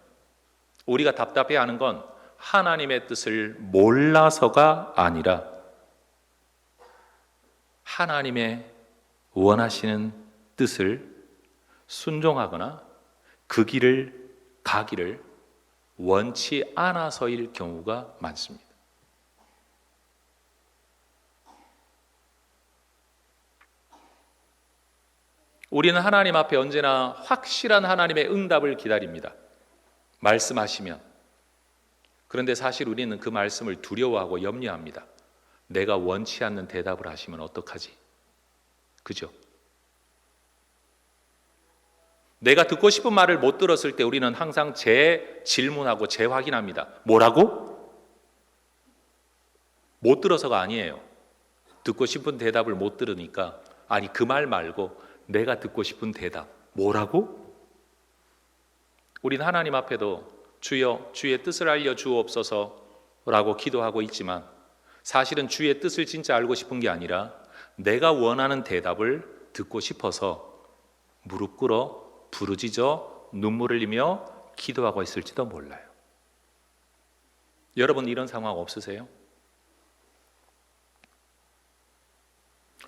우리가 답답해하는 건 하나님의 뜻을 몰라서가 아니라 하나님의 원하시는 뜻을 순종하거나 그 길을 가기를 원치 않아서일 경우가 많습니다. 우리는 하나님 앞에 언제나 확실한 하나님의 응답을 기다립니다. 말씀하시면. 그런데 사실 우리는 그 말씀을 두려워하고 염려합니다. 내가 원치 않는 대답을 하시면 어떡하지? 그죠? 내가 듣고 싶은 말을 못 들었을 때 우리는 항상 재질문하고 재확인합니다. 뭐라고? 못 들어서가 아니에요. 듣고 싶은 대답을 못 들으니까, 아니 그 말 말고 내가 듣고 싶은 대답, 뭐라고? 우리는 하나님 앞에도 주여 주의 뜻을 알려주옵소서라고 기도하고 있지만, 사실은 주의 뜻을 진짜 알고 싶은 게 아니라 내가 원하는 대답을 듣고 싶어서 무릎 꿇어 부르짖어 눈물을 흘리며 기도하고 있을지도 몰라요. 여러분 이런 상황 없으세요?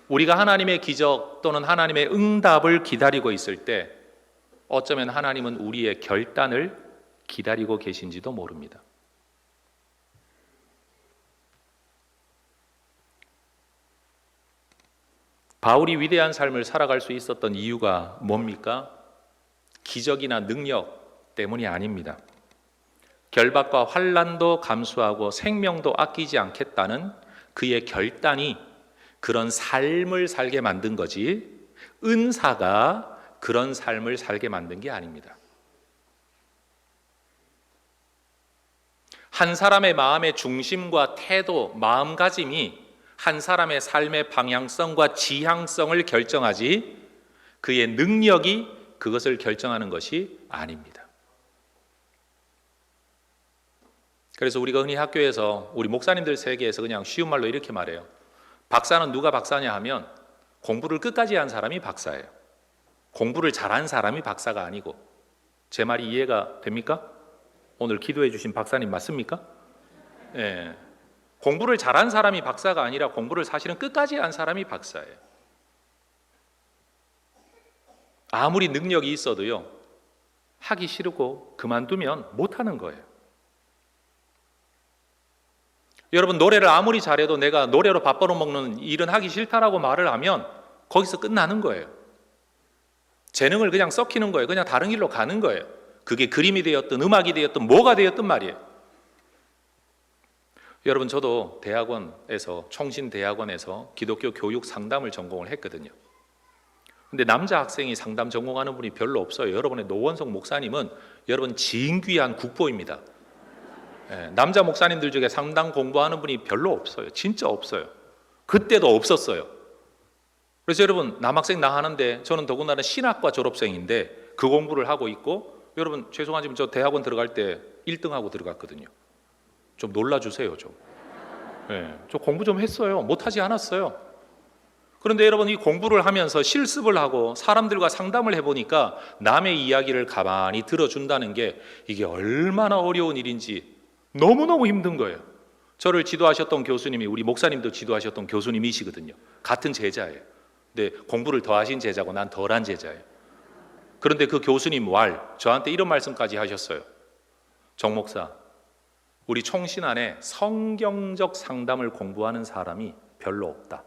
우리가 하나님의 기적 또는 하나님의 응답을 기다리고 있을 때 어쩌면 하나님은 우리의 결단을 기다리고 계신지도 모릅니다. 바울이 위대한 삶을 살아갈 수 있었던 이유가 뭡니까? 기적이나 능력 때문이 아닙니다. 결박과 환난도 감수하고 생명도 아끼지 않겠다는 그의 결단이 그런 삶을 살게 만든 거지, 은사가 그런 삶을 살게 만든 게 아닙니다. 한 사람의 마음의 중심과 태도, 마음가짐이 한 사람의 삶의 방향성과 지향성을 결정하지 그의 능력이 그것을 결정하는 것이 아닙니다. 그래서 우리가 흔히 학교에서 우리 목사님들 세계에서 그냥 쉬운 말로 이렇게 말해요. 박사는 누가 박사냐 하면 공부를 끝까지 한 사람이 박사예요. 공부를 잘한 사람이 박사가 아니고. 제 말이 이해가 됩니까? 오늘 기도해 주신 박사님 맞습니까? 예. 공부를 잘한 사람이 박사가 아니라 공부를 사실은 끝까지 한 사람이 박사예요. 아무리 능력이 있어도요, 하기 싫고 그만두면 못하는 거예요. 여러분, 노래를 아무리 잘해도 내가 노래로 밥 벌어먹는 일은 하기 싫다라고 말을 하면 거기서 끝나는 거예요. 재능을 그냥 썩히는 거예요. 그냥 다른 길로 가는 거예요. 그게 그림이 되었든 음악이 되었든 뭐가 되었든 말이에요. 여러분, 저도 대학원에서, 총신대학원에서 기독교 교육 상담을 전공을 했거든요. 근데 남자 학생이 상담 전공하는 분이 별로 없어요. 여러분의 노원석 목사님은 여러분 진귀한 국보입니다. 남자 목사님들 중에 상담 공부하는 분이 별로 없어요. 진짜 없어요. 그때도 없었어요. 그래서 여러분, 남학생 나 하는데 저는 더군다나 신학과 졸업생인데 그 공부를 하고 있고, 여러분 죄송하지만 저 대학원 들어갈 때 1등하고 들어갔거든요. 좀 놀라주세요. 좀. 저 공부 좀 했어요. 못하지 않았어요. 그런데 여러분, 이 공부를 하면서 실습을 하고 사람들과 상담을 해보니까 남의 이야기를 가만히 들어준다는 게 이게 얼마나 어려운 일인지 너무너무 힘든 거예요. 저를 지도하셨던 교수님이 우리 목사님도 지도하셨던 교수님이시거든요. 같은 제자예요. 근데 공부를 더 하신 제자고 난 덜한 제자예요. 그런데 그 교수님 저한테 이런 말씀까지 하셨어요. 정 목사, 우리 총신 안에 성경적 상담을 공부하는 사람이 별로 없다.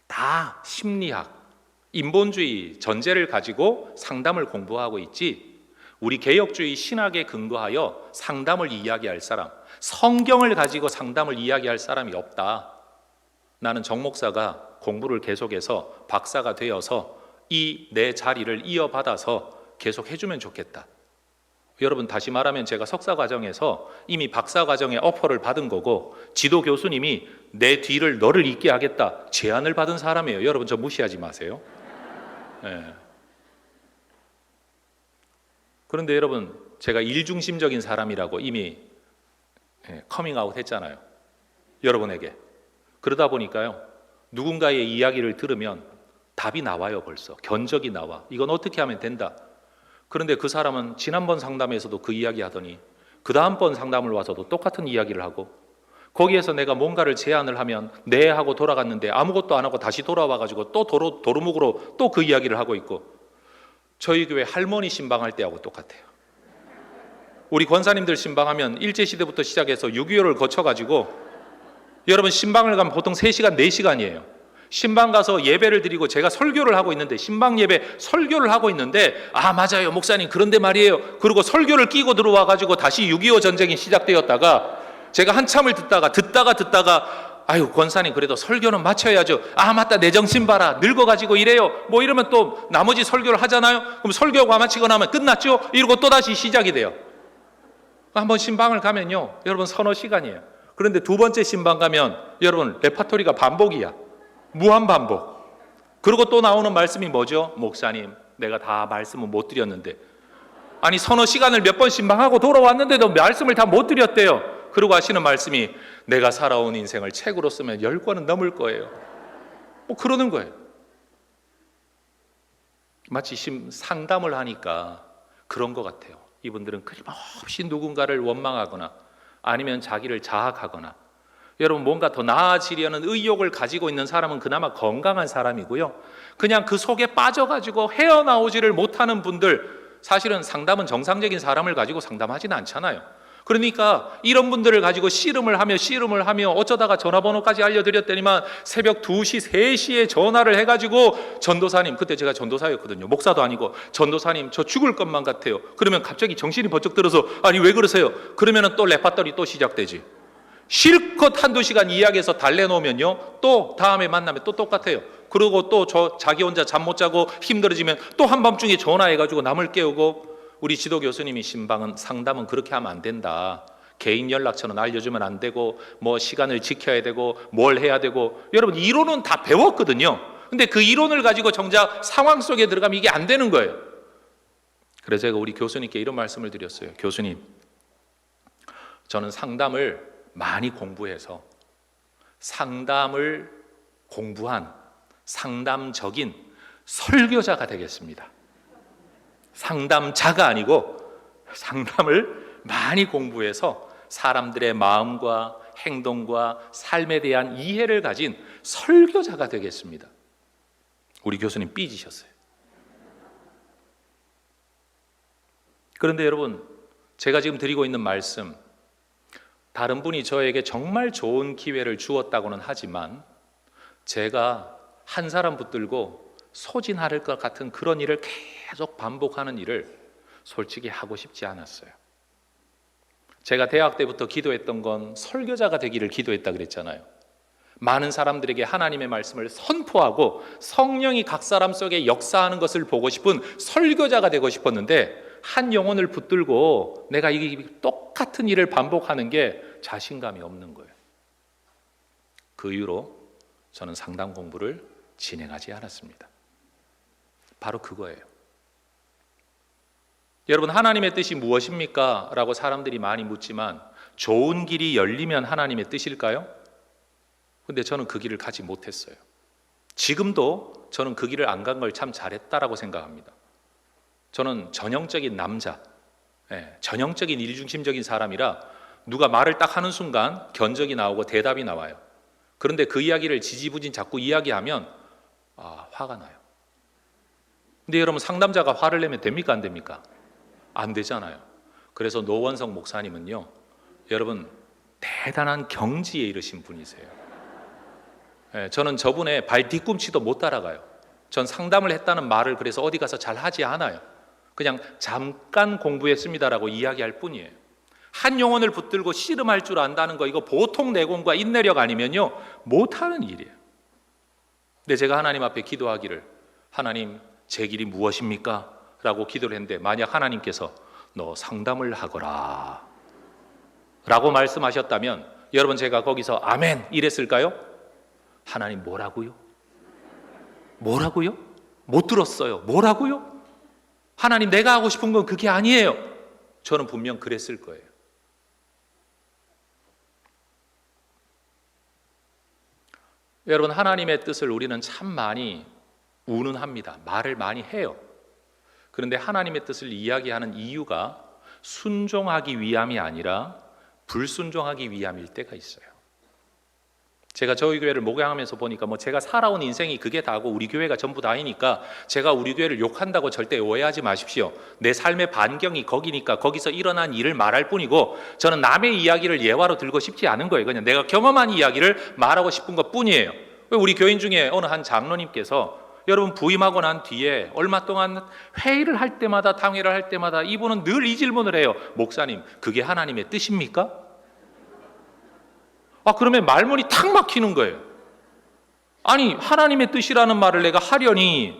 다 심리학, 인본주의 전제를 가지고 상담을 공부하고 있지, 우리 개혁주의 신학에 근거하여 상담을 이야기할 사람, 성경을 가지고 상담을 이야기할 사람이 없다. 나는 정 목사가 공부를 계속해서 박사가 되어서 이 내 자리를 이어받아서 계속 해주면 좋겠다. 여러분, 다시 말하면 제가 석사 과정에서 이미 박사 과정에 오퍼를 받은 거고, 지도 교수님이 내 뒤를 너를 잇게 하겠다 제안을 받은 사람이에요. 여러분, 저 무시하지 마세요. 그런데 여러분, 제가 일중심적인 사람이라고 이미 커밍아웃 했잖아요. 여러분에게. 그러다 보니까요, 누군가의 이야기를 들으면 답이 나와요. 벌써 견적이 나와. 이건 어떻게 하면 된다. 그런데 그 사람은 지난번 상담에서도 그 이야기 하더니 그 다음번 상담을 와서도 똑같은 이야기를 하고, 거기에서 내가 뭔가를 제안을 하면 네 하고 돌아갔는데 아무것도 안 하고 다시 돌아와가지고 또 도루묵으로 또 그 이야기를 하고 있고, 저희 교회 할머니 신방할 때하고 똑같아요. 우리 권사님들 신방하면 일제시대부터 시작해서 6.25를 거쳐가지고, 여러분 신방을 가면 보통 3시간, 4시간이에요. 신방 가서 예배를 드리고 제가 설교를 하고 있는데, 신방 예배 설교를 하고 있는데, 아 맞아요 목사님 그런데 말이에요. 그리고 설교를 끼고 들어와가지고 다시 6.25 전쟁이 시작되었다가, 제가 한참을 듣다가 아유 권사님 그래도 설교는 마쳐야죠. 아 맞다 내 정신 봐라 늙어가지고 이래요. 뭐 이러면 또 나머지 설교를 하잖아요. 그럼 설교가 마치고 나면 끝났죠. 이러고 또다시 시작이 돼요. 한번 신방을 가면요 여러분 서너 시간이에요. 그런데 두 번째 신방 가면 여러분 레파토리가 반복이야. 무한 반복. 그리고 또 나오는 말씀이 뭐죠? 목사님 내가 다 말씀을 못 드렸는데, 아니 서너 시간을 몇 번 신방하고 돌아왔는데도 말씀을 다 못 드렸대요. 그리고 하시는 말씀이 내가 살아온 인생을 책으로 쓰면 10권은 넘을 거예요. 뭐 그러는 거예요. 마치 상담을 하니까 그런 것 같아요. 이분들은 끊임없이 누군가를 원망하거나 아니면 자기를 자학하거나, 여러분 뭔가 더 나아지려는 의욕을 가지고 있는 사람은 그나마 건강한 사람이고요, 그냥 그 속에 빠져가지고 헤어나오지를 못하는 분들, 사실은 상담은 정상적인 사람을 가지고 상담하지는 않잖아요. 그러니까 이런 분들을 가지고 씨름을 하며 어쩌다가 전화번호까지 알려드렸더니만 새벽 2시, 3시에 전화를 해가지고 전도사님, 그때 제가 전도사였거든요. 목사도 아니고, 전도사님 저 죽을 것만 같아요. 그러면 갑자기 정신이 번쩍 들어서 아니 왜 그러세요? 그러면 또 레파토리 또 시작되지. 실컷 한두 시간 이야기해서 달래놓으면요, 또 다음에 만나면 또 똑같아요. 그리고 또 자기 혼자 잠 못 자고 힘들어지면 또 한밤중에 전화해가지고 남을 깨우고. 우리 지도 교수님이 신방은 상담은 그렇게 하면 안 된다, 개인 연락처는 알려주면 안 되고, 뭐 시간을 지켜야 되고, 뭘 해야 되고, 여러분 이론은 다 배웠거든요. 근데 그 이론을 가지고 정작 상황 속에 들어가면 이게 안 되는 거예요. 그래서 제가 우리 교수님께 이런 말씀을 드렸어요. 교수님, 저는 상담을 많이 공부해서 상담을 공부한 상담적인 설교자가 되겠습니다. 상담자가 아니고 상담을 많이 공부해서 사람들의 마음과 행동과 삶에 대한 이해를 가진 설교자가 되겠습니다. 우리 교수님 삐지셨어요. 그런데 여러분, 제가 지금 드리고 있는 말씀, 다른 분이 저에게 정말 좋은 기회를 주었다고는 하지만 제가 한 사람 붙들고 소진할 것 같은 그런 일을 계속 반복하는 일을 솔직히 하고 싶지 않았어요. 제가 대학 때부터 기도했던 건 설교자가 되기를 기도했다 그랬잖아요. 많은 사람들에게 하나님의 말씀을 선포하고 성령이 각 사람 속에 역사하는 것을 보고 싶은 설교자가 되고 싶었는데, 한 영혼을 붙들고 내가 이 똑같은 일을 반복하는 게 자신감이 없는 거예요. 그 이후로 저는 상담 공부를 진행하지 않았습니다. 바로 그거예요. 여러분, 하나님의 뜻이 무엇입니까? 라고 사람들이 많이 묻지만, 좋은 길이 열리면 하나님의 뜻일까요? 근데 저는 그 길을 가지 못했어요. 지금도 저는 그 길을 안 간 걸 참 잘했다라고 생각합니다. 저는 전형적인 남자, 전형적인 일중심적인 사람이라 누가 말을 딱 하는 순간 견적이 나오고 대답이 나와요. 그런데 그 이야기를 지지부진 자꾸 이야기하면 화가 나요. 근데 여러분, 상담자가 화를 내면 됩니까? 안 됩니까? 안 되잖아요. 그래서 노원석 목사님은요, 여러분 대단한 경지에 이르신 분이세요. 저는 저분의 발 뒤꿈치도 못 따라가요. 전 상담을 했다는 말을 그래서 어디 가서 잘 하지 않아요. 그냥 잠깐 공부했습니다라고 이야기할 뿐이에요. 한 영혼을 붙들고 씨름할 줄 안다는 거, 이거 보통 내공과 인내력 아니면요 못하는 일이에요. 근데 제가 하나님 앞에 기도하기를, 하나님 제 길이 무엇입니까? 라고 기도를 했는데, 만약 하나님께서 너 상담을 하거라 라고 말씀하셨다면 여러분, 제가 거기서 아멘 이랬을까요? 하나님 뭐라고요? 뭐라고요? 못 들었어요. 뭐라고요? 하나님 내가 하고 싶은 건 그게 아니에요. 저는 분명 그랬을 거예요. 여러분, 하나님의 뜻을 우리는 참 많이 운운합니다. 말을 많이 해요. 그런데 하나님의 뜻을 이야기하는 이유가 순종하기 위함이 아니라 불순종하기 위함일 때가 있어요. 제가 저희 교회를 목양하면서 보니까 제가 살아온 인생이 그게 다고 우리 교회가 전부 다이니까 제가 우리 교회를 욕한다고 절대 오해하지 마십시오. 내 삶의 반경이 거기니까 거기서 일어난 일을 말할 뿐이고, 저는 남의 이야기를 예화로 들고 싶지 않은 거예요. 그냥 내가 경험한 이야기를 말하고 싶은 것 뿐이에요. 우리 교인 중에 어느 한 장로님께서, 여러분 부임하고 난 뒤에 얼마 동안 회의를 할 때마다, 당회를 할 때마다 이분은 늘 이 질문을 해요. 목사님, 그게 하나님의 뜻입니까? 그러면 말문이 탁 막히는 거예요. 아니, 하나님의 뜻이라는 말을 내가 하려니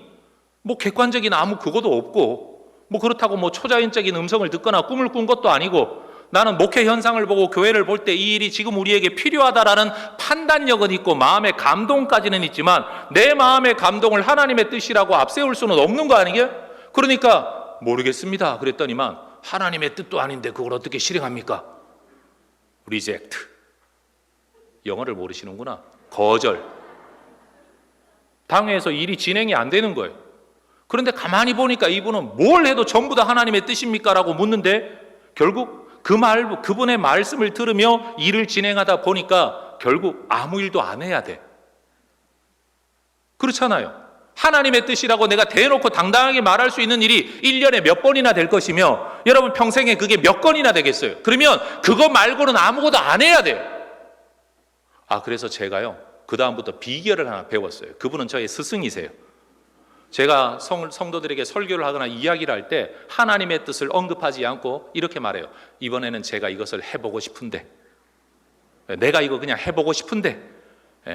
객관적인 아무 그것도 없고, 그렇다고 초자연적인 음성을 듣거나 꿈을 꾼 것도 아니고, 나는 목회 현상을 보고 교회를 볼 때 이 일이 지금 우리에게 필요하다라는 판단력은 있고 마음의 감동까지는 있지만, 내 마음의 감동을 하나님의 뜻이라고 앞세울 수는 없는 거 아니게? 그러니까 모르겠습니다 그랬더니만, 하나님의 뜻도 아닌데 그걸 어떻게 실행합니까? 리젝트. 영어를 모르시는구나. 거절. 당회에서 일이 진행이 안 되는 거예요. 그런데 가만히 보니까 이분은 뭘 해도 전부 다 하나님의 뜻입니까? 라고 묻는데, 결국 그분의 말씀을 들으며 일을 진행하다 보니까 결국 아무 일도 안 해야 돼. 그렇잖아요. 하나님의 뜻이라고 내가 대놓고 당당하게 말할 수 있는 일이 1년에 몇 번이나 될 것이며 여러분 평생에 그게 몇 건이나 되겠어요. 그러면 그거 말고는 아무것도 안 해야 돼요. 그래서 제가요, 그 다음부터 비결을 하나 배웠어요. 그분은 저의 스승이세요. 제가 성도들에게 설교를 하거나 이야기를 할 때 하나님의 뜻을 언급하지 않고 이렇게 말해요. 이번에는 제가 이것을 해보고 싶은데, 내가 이거 그냥 해보고 싶은데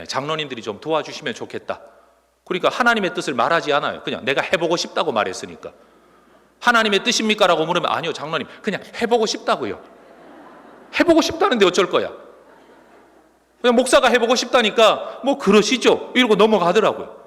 장로님들이 좀 도와주시면 좋겠다. 그러니까 하나님의 뜻을 말하지 않아요. 그냥 내가 해보고 싶다고 말했으니까. 하나님의 뜻입니까? 라고 물으면 아니요 장로님, 그냥 해보고 싶다고요. 해보고 싶다는데 어쩔 거야. 그냥 목사가 해보고 싶다니까 뭐 그러시죠 이러고 넘어가더라고요.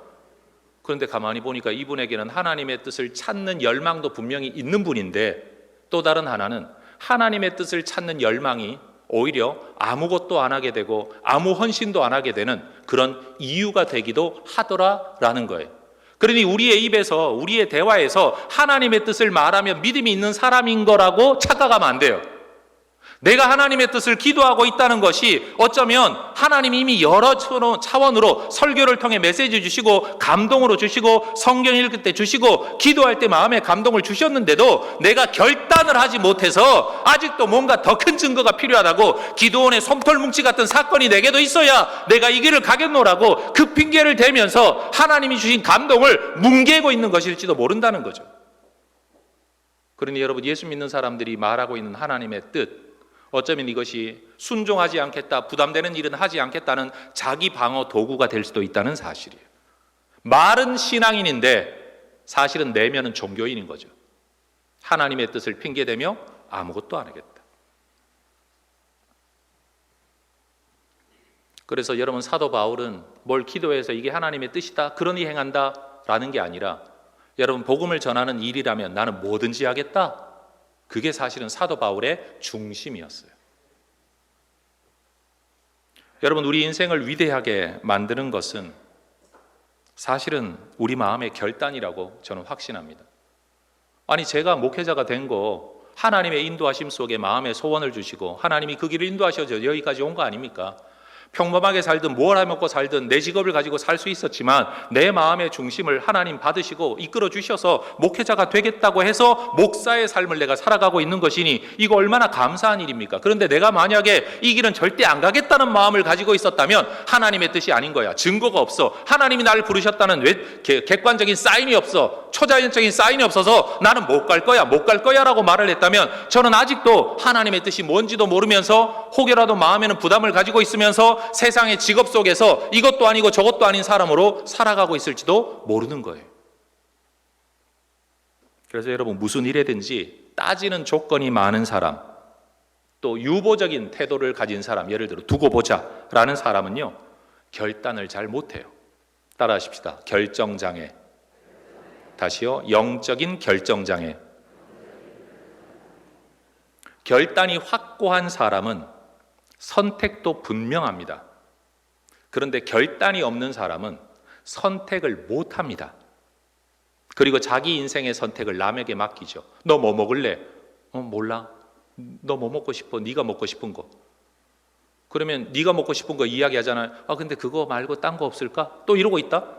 그런데 가만히 보니까 이분에게는 하나님의 뜻을 찾는 열망도 분명히 있는 분인데, 또 다른 하나는 하나님의 뜻을 찾는 열망이 오히려 아무것도 안 하게 되고 아무 헌신도 안 하게 되는 그런 이유가 되기도 하더라라는 거예요. 그러니 우리의 입에서, 우리의 대화에서 하나님의 뜻을 말하면 믿음이 있는 사람인 거라고 착각하면 안 돼요. 내가 하나님의 뜻을 기도하고 있다는 것이 어쩌면 하나님이 이미 여러 차원으로 설교를 통해 메시지 주시고 감동으로 주시고 성경 읽을 때 주시고 기도할 때 마음에 감동을 주셨는데도 내가 결단을 하지 못해서 아직도 뭔가 더 큰 증거가 필요하다고, 기도원의 솜털뭉치 같은 사건이 내게도 있어야 내가 이 길을 가겠노라고 그 핑계를 대면서 하나님이 주신 감동을 뭉개고 있는 것일지도 모른다는 거죠. 그러니 여러분, 예수 믿는 사람들이 말하고 있는 하나님의 뜻, 어쩌면 이것이 순종하지 않겠다, 부담되는 일은 하지 않겠다는 자기 방어 도구가 될 수도 있다는 사실이에요. 말은 신앙인인데 사실은 내면은 종교인인 거죠. 하나님의 뜻을 핑계대며 아무것도 안 하겠다. 그래서 여러분, 사도 바울은 뭘 기도해서 이게 하나님의 뜻이다, 그러니 행한다 라는 게 아니라, 여러분 복음을 전하는 일이라면 나는 뭐든지 하겠다, 그게 사실은 사도 바울의 중심이었어요. 여러분, 우리 인생을 위대하게 만드는 것은 사실은 우리 마음의 결단이라고 저는 확신합니다. 아니, 제가 목회자가 된 거 하나님의 인도하심 속에 마음의 소원을 주시고 하나님이 그 길을 인도하셔서 여기까지 온 거 아닙니까? 평범하게 살든 뭘 해먹고 살든 내 직업을 가지고 살 수 있었지만 내 마음의 중심을 하나님 받으시고 이끌어 주셔서 목회자가 되겠다고 해서 목사의 삶을 내가 살아가고 있는 것이니 이거 얼마나 감사한 일입니까? 그런데 내가 만약에 이 길은 절대 안 가겠다는 마음을 가지고 있었다면 하나님의 뜻이 아닌 거야. 증거가 없어. 하나님이 나를 부르셨다는 객관적인 사인이 없어. 초자연적인 사인이 없어서 나는 못 갈 거야, 못 갈 거야 라고 말을 했다면 저는 아직도 하나님의 뜻이 뭔지도 모르면서 혹여라도 마음에는 부담을 가지고 있으면서 세상의 직업 속에서 이것도 아니고 저것도 아닌 사람으로 살아가고 있을지도 모르는 거예요. 그래서 여러분, 무슨 일에든지 따지는 조건이 많은 사람, 또 유보적인 태도를 가진 사람, 예를 들어 두고 보자 라는 사람은요, 결단을 잘 못해요. 따라 하십시다. 결정장애. 다시요. 영적인 결정장애. 결단이 확고한 사람은 선택도 분명합니다. 그런데 결단이 없는 사람은 선택을 못합니다. 그리고 자기 인생의 선택을 남에게 맡기죠. 너 뭐 먹을래? 몰라. 너 뭐 먹고 싶어? 네가 먹고 싶은 거. 그러면 네가 먹고 싶은 거 이야기하잖아요. 근데 그거 말고 딴 거 없을까? 또 이러고 있다?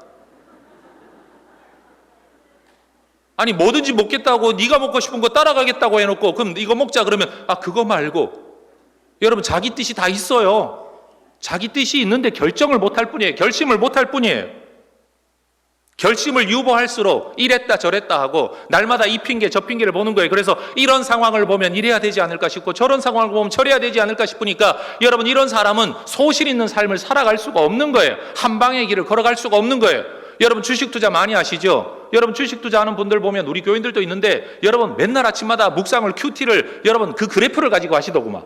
아니, 뭐든지 먹겠다고 네가 먹고 싶은 거 따라가겠다고 해놓고 그럼 이거 먹자 그러면 그거 말고. 여러분, 자기 뜻이 다 있어요. 자기 뜻이 있는데 결정을 못할 뿐이에요. 결심을 못할 뿐이에요. 결심을 유보할수록 이랬다 저랬다 하고 날마다 이 핑계 저 핑계를 보는 거예요. 그래서 이런 상황을 보면 이래야 되지 않을까 싶고 저런 상황을 보면 저래야 되지 않을까 싶으니까 여러분, 이런 사람은 소실 있는 삶을 살아갈 수가 없는 거예요. 한 방의 길을 걸어갈 수가 없는 거예요. 여러분, 주식 투자 많이 하시죠? 여러분, 주식 투자하는 분들 보면 우리 교인들도 있는데 여러분, 맨날 아침마다 묵상을 QT를 여러분 그 그래프를 가지고 하시더구만.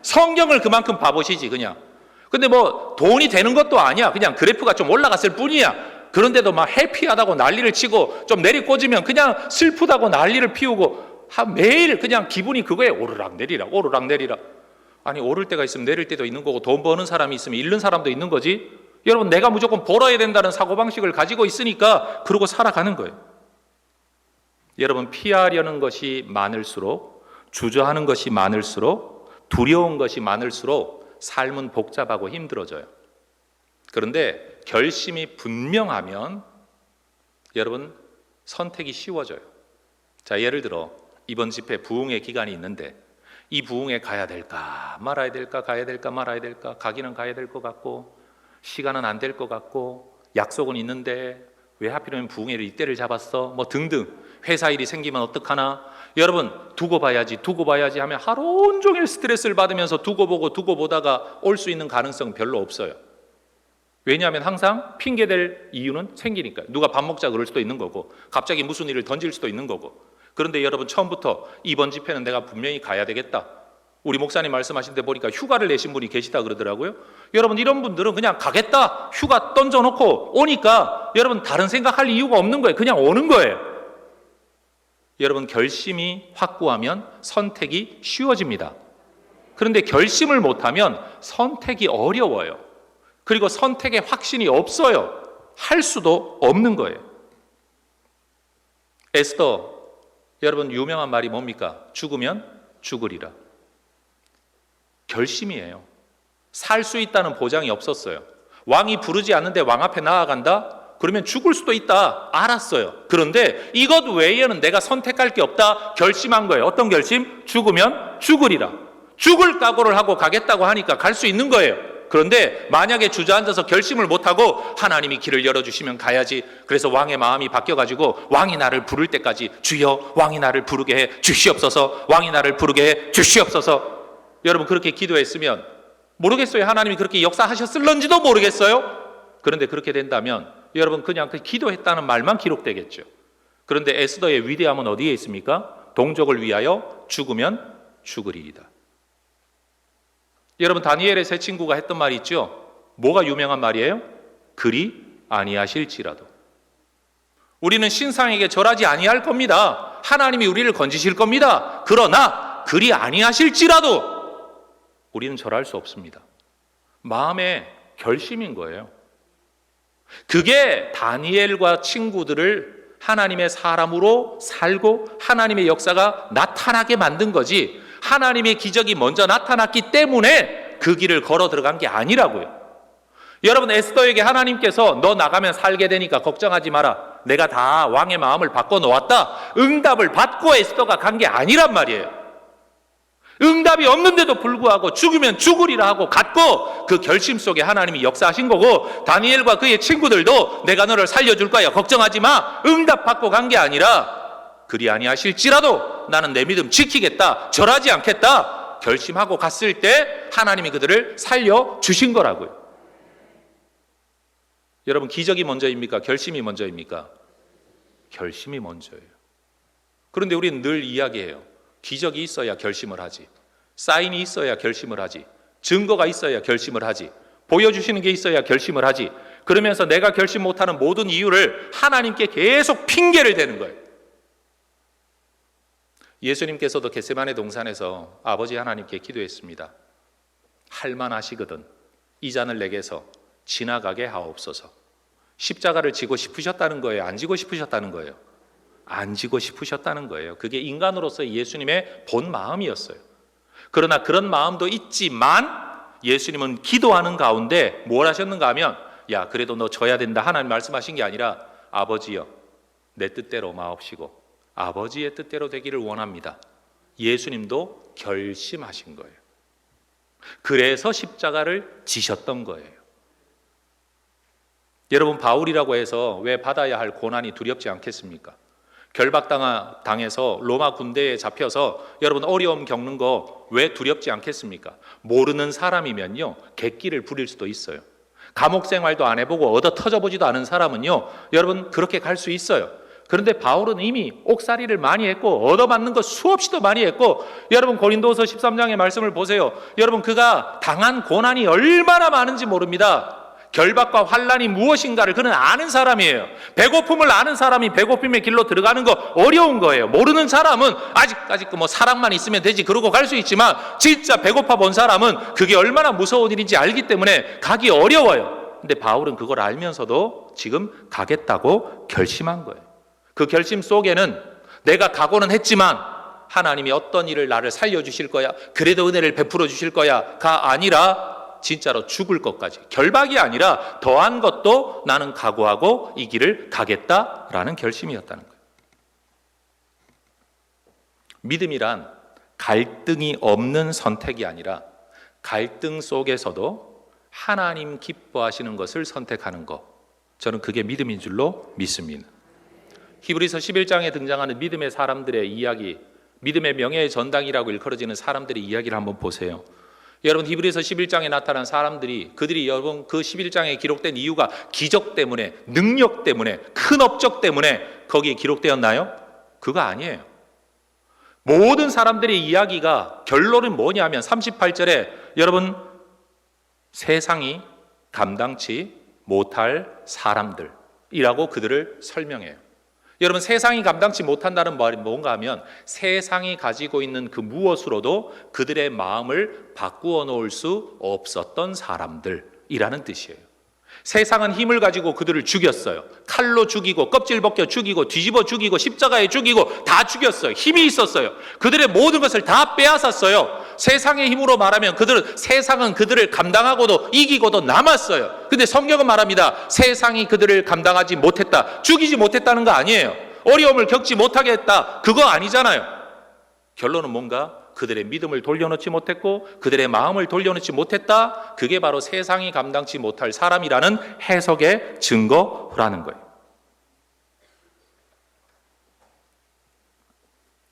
성경을 그만큼 봐보시지 그냥. 근데 뭐 돈이 되는 것도 아니야. 그냥 그래프가 좀 올라갔을 뿐이야. 그런데도 막 해피하다고 난리를 치고 좀 내리꽂으면 그냥 슬프다고 난리를 피우고 매일 그냥 기분이 그거에 오르락 내리락 오르락 내리락. 아니, 오를 때가 있으면 내릴 때도 있는 거고 돈 버는 사람이 있으면 잃는 사람도 있는 거지. 여러분, 내가 무조건 벌어야 된다는 사고방식을 가지고 있으니까 그러고 살아가는 거예요. 여러분, 피하려는 것이 많을수록 주저하는 것이 많을수록, 두려운 것이 많을수록 삶은 복잡하고 힘들어져요. 그런데 결심이 분명하면 여러분 선택이 쉬워져요. 자, 예를 들어 이번 집회 부흥의 기간이 있는데 이 부흥에 가야 될까 말아야 될까, 가야 될까 말아야 될까, 가기는 가야 될 것 같고 시간은 안 될 것 같고 약속은 있는데 왜 하필이면 부흥회를 이때를 잡았어, 뭐 등등, 회사 일이 생기면 어떡하나, 여러분 두고 봐야지 하면 하루 온종일 스트레스를 받으면서 두고 보다가 올 수 있는 가능성은 별로 없어요. 왜냐하면 항상 핑계댈 이유는 생기니까요. 누가 밥 먹자 그럴 수도 있는 거고, 갑자기 무슨 일을 던질 수도 있는 거고. 그런데 여러분 처음부터 이번 집회는 내가 분명히 가야 되겠다, 우리 목사님 말씀하신 데 보니까 휴가를 내신 분이 계시다 그러더라고요. 여러분 이런 분들은 그냥 가겠다 휴가 던져놓고 오니까 여러분 다른 생각할 이유가 없는 거예요. 그냥 오는 거예요. 여러분 결심이 확고하면 선택이 쉬워집니다. 그런데 결심을 못하면 선택이 어려워요. 그리고 선택에 확신이 없어요. 할 수도 없는 거예요. 에스더, 여러분 유명한 말이 뭡니까? 죽으면 죽으리라. 결심이에요. 살 수 있다는 보장이 없었어요. 왕이 부르지 않는데 왕 앞에 나아간다? 그러면 죽을 수도 있다. 알았어요. 그런데 이것 외에는 내가 선택할 게 없다. 결심한 거예요. 어떤 결심? 죽으면 죽으리라. 죽을 각오를 하고 가겠다고 하니까 갈 수 있는 거예요. 그런데 만약에 주저앉아서 결심을 못하고 하나님이 길을 열어주시면 가야지, 그래서 왕의 마음이 바뀌어가지고 왕이 나를 부를 때까지 주여 왕이 나를 부르게 해 주시옵소서, 왕이 나를 부르게 해 주시옵소서. 여러분 그렇게 기도했으면 모르겠어요. 하나님이 그렇게 역사하셨을런지도 모르겠어요. 그런데 그렇게 된다면 여러분 그냥 그 기도했다는 말만 기록되겠죠. 그런데 에스더의 위대함은 어디에 있습니까? 동족을 위하여 죽으면 죽으리이다. 여러분 다니엘의 세 친구가 했던 말이 있죠. 뭐가 유명한 말이에요? 그리 아니하실지라도. 우리는 신상에게 절하지 아니할 겁니다. 하나님이 우리를 건지실 겁니다. 그러나 그리 아니하실지라도 우리는 절할 수 없습니다. 마음의 결심인 거예요. 그게 다니엘과 친구들을 하나님의 사람으로 살고 하나님의 역사가 나타나게 만든 거지, 하나님의 기적이 먼저 나타났기 때문에 그 길을 걸어 들어간 게 아니라고요. 여러분 에스더에게 하나님께서 너 나가면 살게 되니까 걱정하지 마라, 내가 다 왕의 마음을 바꿔놓았다, 응답을 받고 에스더가 간 게 아니란 말이에요. 응답이 없는데도 불구하고 죽으면 죽으리라 하고 갔고, 그 결심 속에 하나님이 역사하신 거고, 다니엘과 그의 친구들도 내가 너를 살려줄 거야 걱정하지 마, 응답 받고 간 게 아니라 그리 아니하실지라도 나는 내 믿음 지키겠다, 절하지 않겠다 결심하고 갔을 때 하나님이 그들을 살려주신 거라고요. 여러분 기적이 먼저입니까? 결심이 먼저입니까? 결심이 먼저예요. 그런데 우리는 늘 이야기해요. 기적이 있어야 결심을 하지, 사인이 있어야 결심을 하지, 증거가 있어야 결심을 하지, 보여주시는 게 있어야 결심을 하지, 그러면서 내가 결심 못하는 모든 이유를 하나님께 계속 핑계를 대는 거예요. 예수님께서도 겟세마네 동산에서 아버지 하나님께 기도했습니다. 할만하시거든 이 잔을 내게서 지나가게 하옵소서. 십자가를 지고 싶으셨다는 거예요? 안 지고 싶으셨다는 거예요? 안 지고 싶으셨다는 거예요. 그게 인간으로서의 예수님의 본 마음이었어요. 그러나 그런 마음도 있지만 예수님은 기도하는 가운데 뭘 하셨는가 하면, 야 그래도 너 져야 된다 하나님 말씀하신 게 아니라, 아버지여 내 뜻대로 마옵시고 아버지의 뜻대로 되기를 원합니다. 예수님도 결심하신 거예요. 그래서 십자가를 지셨던 거예요. 여러분 바울이라고 해서 왜 받아야 할 고난이 두렵지 않겠습니까? 결박당해서 로마 군대에 잡혀서 여러분 어려움 겪는 거 왜 두렵지 않겠습니까? 모르는 사람이면요 객기를 부릴 수도 있어요. 감옥 생활도 안 해보고 얻어 터져보지도 않은 사람은요 여러분 그렇게 갈 수 있어요. 그런데 바울은 이미 옥살이를 많이 했고 얻어맞는 것 수없이도 많이 했고, 여러분 고린도서 13장의 말씀을 보세요. 여러분 그가 당한 고난이 얼마나 많은지 모릅니다. 결박과 환난이 무엇인가를 그는 아는 사람이에요. 배고픔을 아는 사람이 배고픔의 길로 들어가는 거 어려운 거예요. 모르는 사람은 아직까지 뭐 사랑만 있으면 되지 그러고 갈 수 있지만, 진짜 배고파 본 사람은 그게 얼마나 무서운 일인지 알기 때문에 가기 어려워요. 근데 바울은 그걸 알면서도 지금 가겠다고 결심한 거예요. 그 결심 속에는 내가 각오는 했지만 하나님이 어떤 일을 나를 살려주실 거야, 그래도 은혜를 베풀어 주실 거야가 아니라 진짜로 죽을 것까지, 결박이 아니라 더한 것도 나는 각오하고 이 길을 가겠다라는 결심이었다는 거예요. 믿음이란 갈등이 없는 선택이 아니라 갈등 속에서도 하나님 기뻐하시는 것을 선택하는 것, 저는 그게 믿음인 줄로 믿습니다. 히브리서 11장에 등장하는 믿음의 사람들의 이야기, 믿음의 명예의 전당이라고 일컬어지는 사람들의 이야기를 한번 보세요. 여러분, 히브리서 11장에 나타난 사람들이, 그들이 여러분 그 11장에 기록된 이유가 기적 때문에, 능력 때문에, 큰 업적 때문에 거기에 기록되었나요? 그거 아니에요. 모든 사람들의 이야기가 결론은 뭐냐면 38절에 여러분, 세상이 감당치 못할 사람들이라고 그들을 설명해요. 여러분, 세상이 감당치 못한다는 말이 뭔가 하면 세상이 가지고 있는 그 무엇으로도 그들의 마음을 바꾸어 놓을 수 없었던 사람들이라는 뜻이에요. 세상은 힘을 가지고 그들을 죽였어요. 칼로 죽이고 껍질 벗겨 죽이고 뒤집어 죽이고 십자가에 죽이고 다 죽였어요. 힘이 있었어요. 그들의 모든 것을 다 빼앗았어요. 세상의 힘으로 말하면 세상은 그들을 감당하고도 이기고도 남았어요. 근데 성경은 말합니다. 세상이 그들을 감당하지 못했다, 죽이지 못했다는 거 아니에요. 어려움을 겪지 못하게 했다, 그거 아니잖아요. 결론은 뭔가 그들의 믿음을 돌려놓지 못했고 그들의 마음을 돌려놓지 못했다, 그게 바로 세상이 감당치 못할 사람이라는 해석의 증거라는 거예요.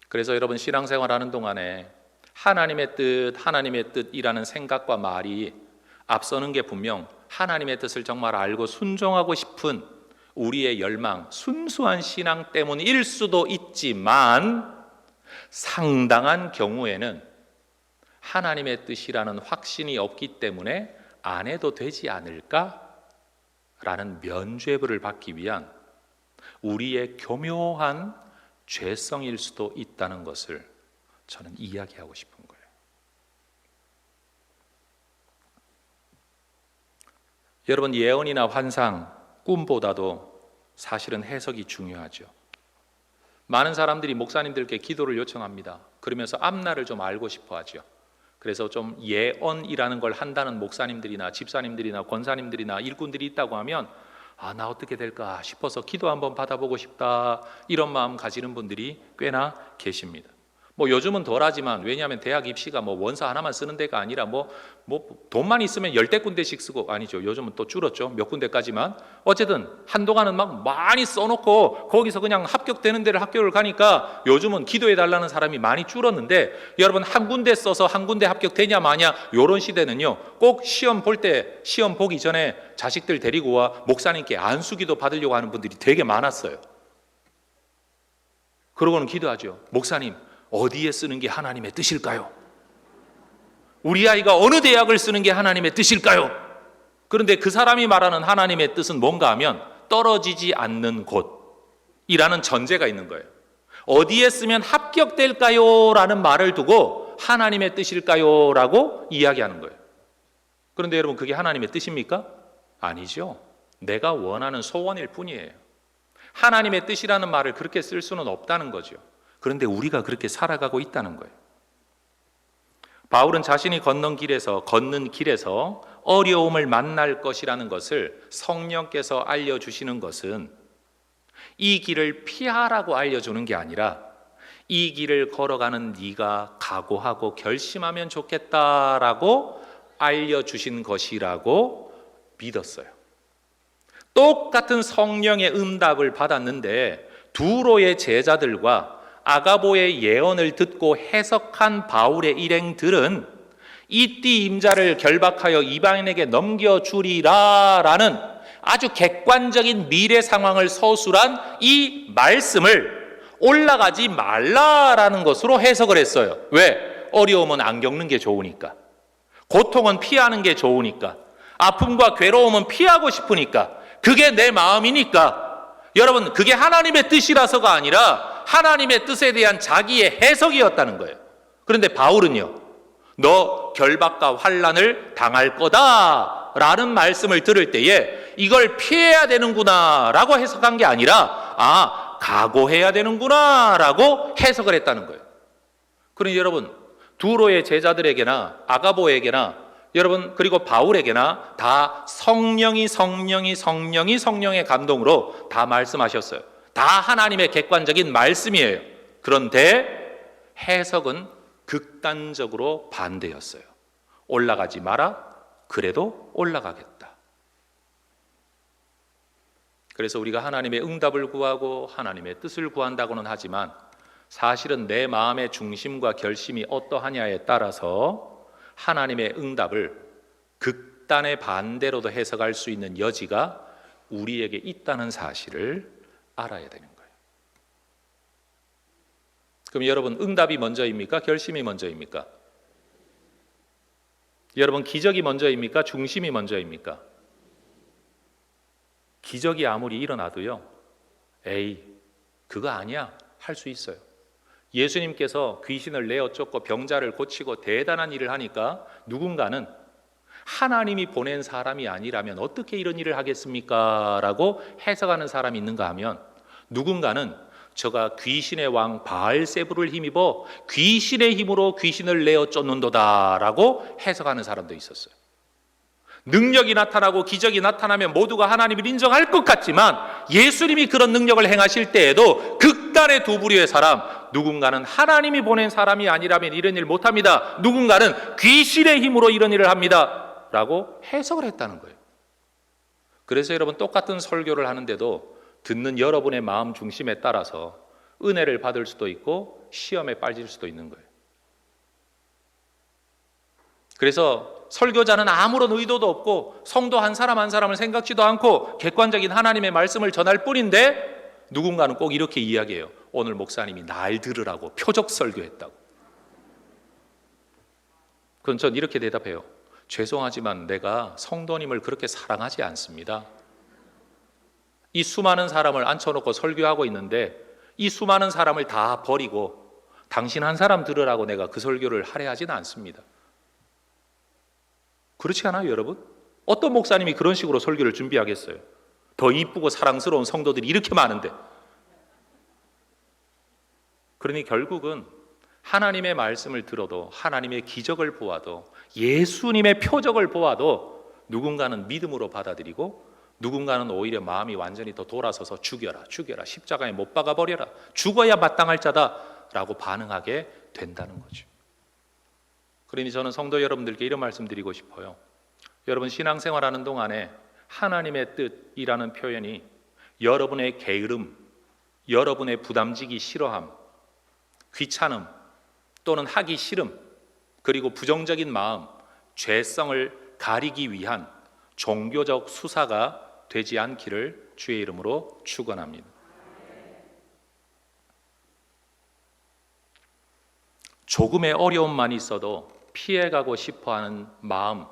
그래서 여러분, 신앙생활하는 동안에 하나님의 뜻이라는 생각과 말이 앞서는 게 분명 하나님의 뜻을 정말 알고 순종하고 싶은 우리의 열망, 순수한 신앙 때문일 수도 있지만 상당한 경우에는 하나님의 뜻이라는 확신이 없기 때문에 안 해도 되지 않을까라는 면죄부를 받기 위한 우리의 교묘한 죄성일 수도 있다는 것을 저는 이야기하고 싶은 거예요. 여러분, 예언이나 환상, 꿈보다도 사실은 해석이 중요하죠. 많은 사람들이 목사님들께 기도를 요청합니다. 그러면서 앞날을 좀 알고 싶어 하죠. 그래서 좀 예언이라는 걸 한다는 목사님들이나 집사님들이나 권사님들이나 일꾼들이 있다고 하면 나 어떻게 될까 싶어서 기도 한번 받아보고 싶다, 이런 마음 가지는 분들이 꽤나 계십니다. 요즘은 덜하지만, 왜냐하면 대학 입시가 원서 하나만 쓰는 데가 아니라 돈만 있으면 10군데씩 쓰고, 아니죠, 요즘은 또 줄었죠, 몇 군데까지만. 어쨌든 한동안은 막 많이 써놓고 거기서 그냥 합격되는 데를 학교를 가니까 요즘은 기도해 달라는 사람이 많이 줄었는데, 여러분, 한 군데 써서 한 군데 합격되냐 마냐 요런 시대는요, 꼭 시험 볼 때, 시험 보기 전에 자식들 데리고 와 목사님께 안수기도 받으려고 하는 분들이 되게 많았어요. 그러고는 기도하죠. 목사님, 어디에 쓰는 게 하나님의 뜻일까요? 우리 아이가 어느 대학을 쓰는 게 하나님의 뜻일까요? 그런데 그 사람이 말하는 하나님의 뜻은 뭔가 하면 떨어지지 않는 곳이라는 전제가 있는 거예요. 어디에 쓰면 합격될까요? 라는 말을 두고 하나님의 뜻일까요? 라고 이야기하는 거예요. 그런데 여러분, 그게 하나님의 뜻입니까? 아니죠. 내가 원하는 소원일 뿐이에요. 하나님의 뜻이라는 말을 그렇게 쓸 수는 없다는 거죠. 그런데 우리가 그렇게 살아가고 있다는 거예요. 바울은 자신이 걷는 길에서 어려움을 만날 것이라는 것을 성령께서 알려주시는 것은 이 길을 피하라고 알려주는 게 아니라 이 길을 걸어가는 네가 각오하고 결심하면 좋겠다라고 알려주신 것이라고 믿었어요. 똑같은 성령의 응답을 받았는데 두로의 제자들과 아가보의 예언을 듣고 해석한 바울의 일행들은 이 띠 임자를 결박하여 이방인에게 넘겨주리라라는 아주 객관적인 미래 상황을 서술한 이 말씀을 올라가지 말라라는 것으로 해석을 했어요. 왜? 어려움은 안 겪는 게 좋으니까, 고통은 피하는 게 좋으니까, 아픔과 괴로움은 피하고 싶으니까, 그게 내 마음이니까. 여러분, 그게 하나님의 뜻이라서가 아니라 하나님의 뜻에 대한 자기의 해석이었다는 거예요. 그런데 바울은요, 너 결박과 환난을 당할 거다 라는 말씀을 들을 때에 이걸 피해야 되는구나 라고 해석한 게 아니라 각오해야 되는구나 라고 해석을 했다는 거예요. 그러니 여러분, 두로의 제자들에게나 아가보에게나 여러분 그리고 바울에게나 다 성령의 감동으로 다 말씀하셨어요. 다 하나님의 객관적인 말씀이에요. 그런데 해석은 극단적으로 반대였어요. 올라가지 마라, 그래도 올라가겠다. 그래서 우리가 하나님의 응답을 구하고 하나님의 뜻을 구한다고는 하지만 사실은 내 마음의 중심과 결심이 어떠하냐에 따라서 하나님의 응답을 극단의 반대로도 해석할 수 있는 여지가 우리에게 있다는 사실을 알아야 되는 거예요. 그럼 여러분, 응답이 먼저입니까? 결심이 먼저입니까? 여러분, 기적이 먼저입니까? 중심이 먼저입니까? 기적이 아무리 일어나도요, 에이, 그거 아니야, 할 수 있어요. 예수님께서 귀신을 내어 쫓고 병자를 고치고 대단한 일을 하니까 누군가는 하나님이 보낸 사람이 아니라면 어떻게 이런 일을 하겠습니까? 라고 해석하는 사람이 있는가 하면, 누군가는 저가 귀신의 왕 바알세불을 힘입어 귀신의 힘으로 귀신을 내어 쫓는도다 라고 해석하는 사람도 있었어요. 능력이 나타나고 기적이 나타나면 모두가 하나님을 인정할 것 같지만 예수님이 그런 능력을 행하실 때에도 극단의 두 부류의 사람, 누군가는 하나님이 보낸 사람이 아니라면 이런 일 못합니다, 누군가는 귀신의 힘으로 이런 일을 합니다 라고 해석을 했다는 거예요. 그래서 여러분, 똑같은 설교를 하는데도 듣는 여러분의 마음 중심에 따라서 은혜를 받을 수도 있고 시험에 빠질 수도 있는 거예요. 그래서 설교자는 아무런 의도도 없고 성도 한 사람 한 사람을 생각지도 않고 객관적인 하나님의 말씀을 전할 뿐인데 누군가는 꼭 이렇게 이야기해요. 오늘 목사님이 날 들으라고 표적 설교했다고. 그럼 전 이렇게 대답해요. 죄송하지만 내가 성도님을 그렇게 사랑하지 않습니다. 이 수많은 사람을 앉혀놓고 설교하고 있는데 이 수많은 사람을 다 버리고 당신 한 사람 들으라고 내가 그 설교를 할애하지는 않습니다. 그렇지 않아요, 여러분? 어떤 목사님이 그런 식으로 설교를 준비하겠어요? 더 이쁘고 사랑스러운 성도들이 이렇게 많은데. 그러니 결국은 하나님의 말씀을 들어도, 하나님의 기적을 보아도, 예수님의 표적을 보아도 누군가는 믿음으로 받아들이고 누군가는 오히려 마음이 완전히 더 돌아서서 죽여라, 십자가에 못 박아버려라, 죽어야 마땅할 자다라고 반응하게 된다는 거죠. 그러니 저는 성도 여러분들께 이런 말씀 드리고 싶어요. 여러분, 신앙생활하는 동안에 하나님의 뜻이라는 표현이 여러분의 게으름, 여러분의 부담지기 싫어함, 귀찮음 또는 하기 싫음, 그리고 부정적인 마음, 죄성을 가리기 위한 종교적 수사가 되지 않기를 주의 이름으로 축원합니다. 조금의 어려움만 있어도 피해가고 싶어하는 마음,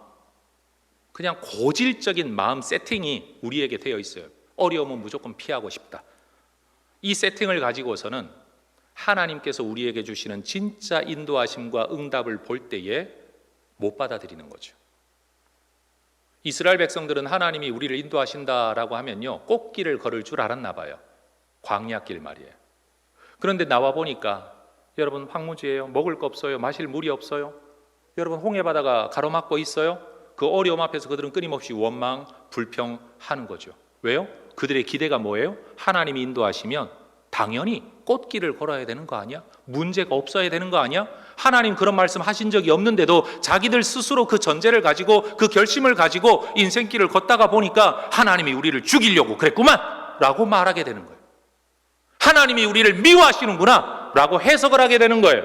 그냥 고질적인 마음 세팅이 우리에게 되어 있어요. 어려움은 무조건 피하고 싶다. 이 세팅을 가지고서는 하나님께서 우리에게 주시는 진짜 인도하심과 응답을 볼 때에 못 받아들이는 거죠. 이스라엘 백성들은 하나님이 우리를 인도하신다라고 하면요, 꽃길을 걸을 줄 알았나 봐요. 광야길 말이에요. 그런데 나와 보니까 여러분, 황무지예요. 먹을 거 없어요. 마실 물이 없어요. 여러분, 홍해바다가 가로막고 있어요. 그 어려움 앞에서 그들은 끊임없이 원망, 불평하는 거죠. 왜요? 그들의 기대가 뭐예요? 하나님이 인도하시면 당연히 꽃길을 걸어야 되는 거 아니야? 문제가 없어야 되는 거 아니야? 하나님 그런 말씀 하신 적이 없는데도 자기들 스스로 그 전제를 가지고 그 결심을 가지고 인생길을 걷다가 보니까 하나님이 우리를 죽이려고 그랬구만 라고 말하게 되는 거예요. 하나님이 우리를 미워하시는구나 라고 해석을 하게 되는 거예요.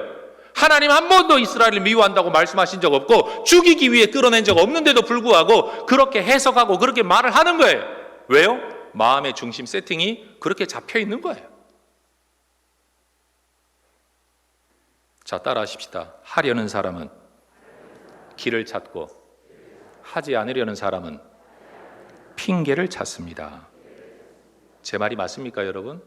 하나님 한 번도 이스라엘을 미워한다고 말씀하신 적 없고 죽이기 위해 끌어낸 적 없는데도 불구하고 그렇게 해석하고 그렇게 말을 하는 거예요. 왜요? 마음의 중심 세팅이 그렇게 잡혀 있는 거예요. 자, 따라 하십시다. 하려는 사람은 길을 찾고 하지 않으려는 사람은 핑계를 찾습니다. 제 말이 맞습니까, 여러분?